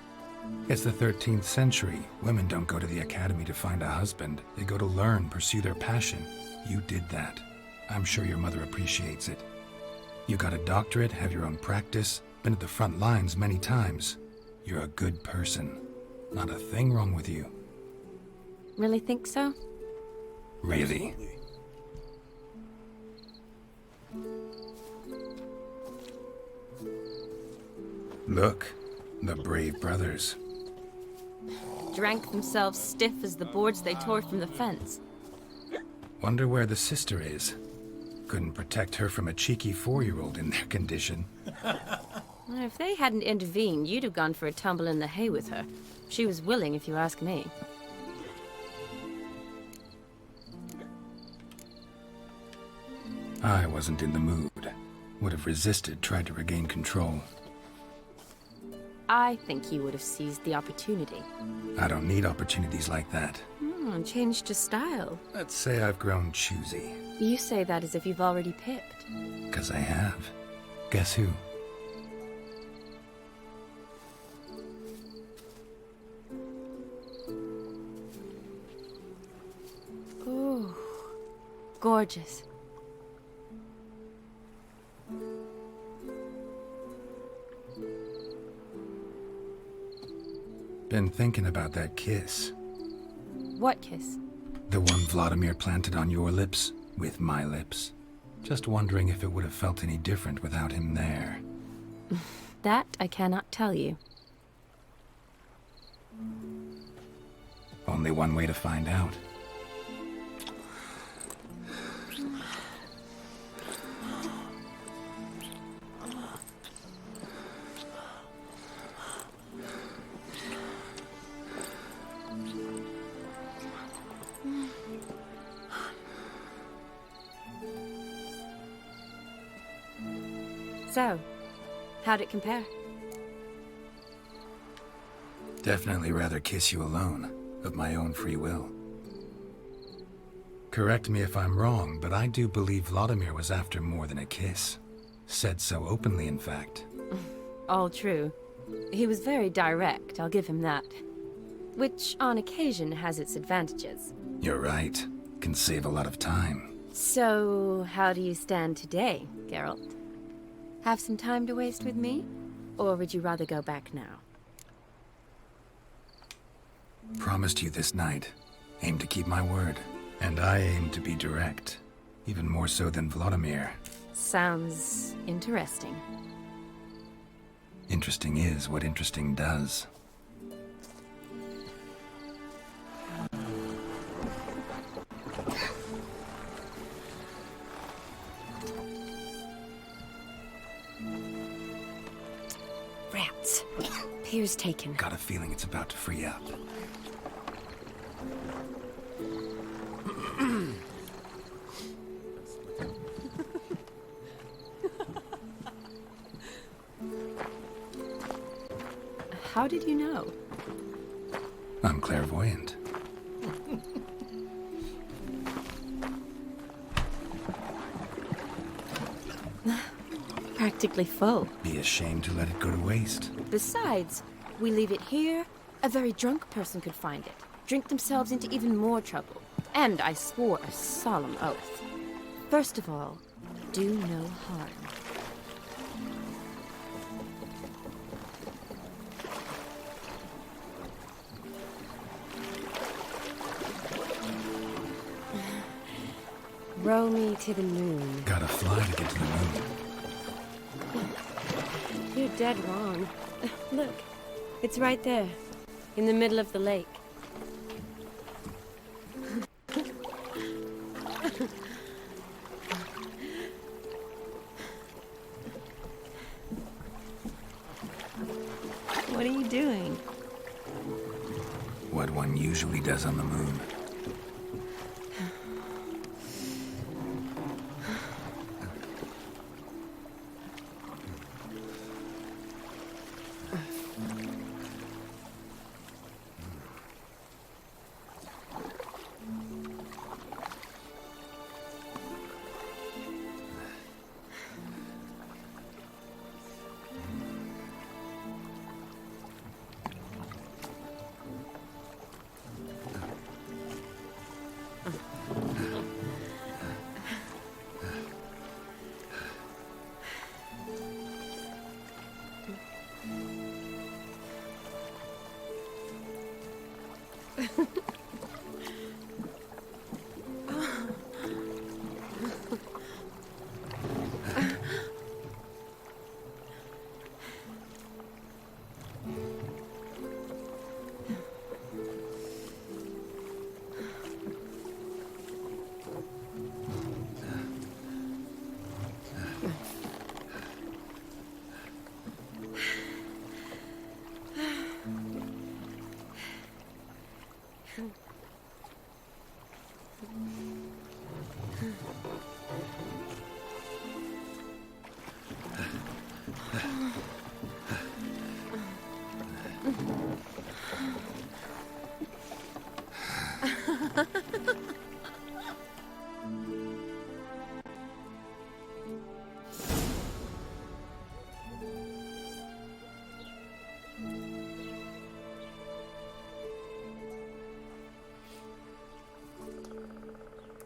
It's the 13th century. Women don't go to the academy to find a husband. They go to learn, pursue their passion. You did that. I'm sure your mother appreciates it. You got a doctorate, have your own practice, been at the front lines many times. You're a good person. Not a thing wrong with you.
Really think so?
Really? Look, the brave brothers.
Drank themselves stiff as the boards they tore from the fence.
Wonder where the sister is. Couldn't protect her from a cheeky 4-year-old in their condition.
If they hadn't intervened, you'd have gone for a tumble in the hay with her. She was willing, if you ask me.
I wasn't in the mood. Would have resisted, tried to regain control.
I think you would have seized the opportunity.
I don't need opportunities like that.
Changed your style.
Let's say I've grown choosy.
You say that as if you've already picked.
'Cause I have. Guess who?
Ooh, gorgeous.
Been thinking about that kiss.
What kiss?
The one Vlodimire planted on your lips, with my lips. Just wondering if it would have felt any different without him there.
That I cannot tell you.
Only one way to find out.
So, how'd it compare?
Definitely rather kiss you alone, of my own free will. Correct me if I'm wrong, but I do believe Vlodimire was after more than a kiss. Said so openly, in fact.
All true. He was very direct, I'll give him that. Which, on occasion, has its advantages.
You're right. Can save a lot of time.
So, how do you stand today, Geralt? Have some time to waste with me? Or would you rather go back now?
Promised you this night. Aim to keep my word. And I aim to be direct. Even more so than Vlodimire.
Sounds interesting.
Interesting is what interesting does.
Rats. Pier's taken.
Got a feeling it's about to free up.
How did you know?
I'm clairvoyant.
Practically full.
Be ashamed to let it go to waste.
Besides, we leave it here, a very drunk person could find it, drink themselves into even more trouble. And I swore a solemn oath. First of all, do no harm. Row me to the moon.
Gotta fly to get to the moon.
You're dead wrong. Look, it's right there, in the middle of the lake. What are you doing?
What one usually does on the moon.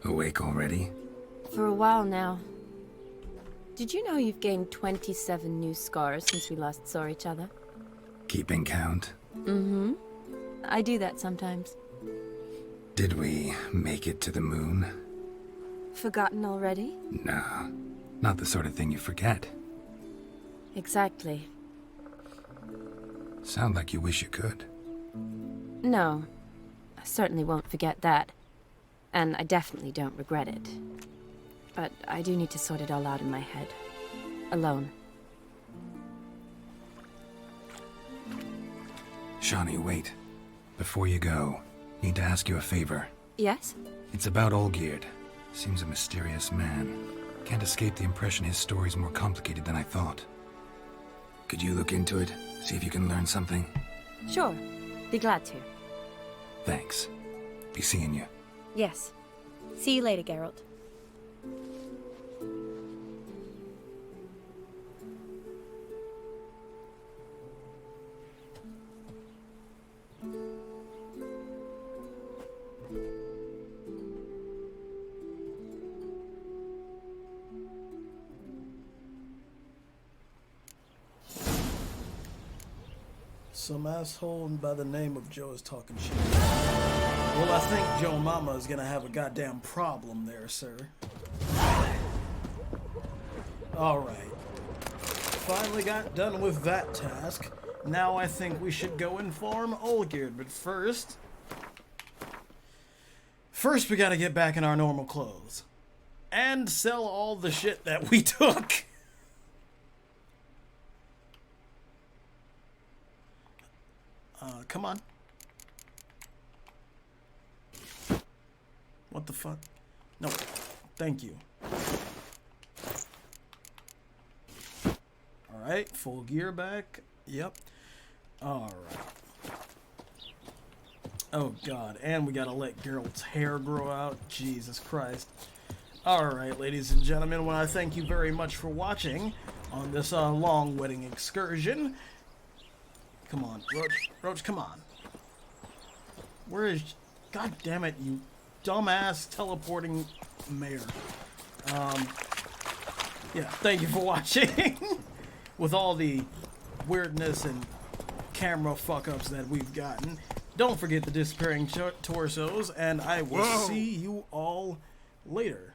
Awake already?
For a while now. Did you know you've gained 27 new scars since we last saw each other?
Keeping count?
Mm-hmm. I do that sometimes.
Did we make it to the moon?
Forgotten already?
No, not the sort of thing you forget.
Exactly.
Sound like you wish you could.
No, I certainly won't forget that. And I definitely don't regret it. But I do need to sort it all out in my head. Alone.
Shani, wait. Before you go, need to ask you a favor.
Yes?
It's about Olgerid. Seems a mysterious man. Can't escape the impression his story's more complicated than I thought.
Could you look into it? See if you can learn something?
Sure. Be glad to.
Thanks. Be seeing you.
Yes. See you later, Geralt.
Some asshole by the name of Joe is talking shit. Well, I think Joe Mama is gonna have a goddamn problem there, sir. Alright. Finally got done with that task. Now I think we should go inform Olgerid, but first we gotta get back in our normal clothes. And sell all the shit that we took. Come on. What the fuck? No. Thank you. Alright, full gear back. Yep. Alright. Oh god, and we gotta let Geralt's hair grow out. Jesus Christ. Alright, ladies and gentlemen, well, I thank you very much for watching on this long wedding excursion. Come on, Roach. Roach, come on. Where is... God damn it, you dumbass teleporting mayor. Yeah, thank you for watching. With all the weirdness and camera fuck-ups that we've gotten. Don't forget the disappearing torsos, and I will see you all later.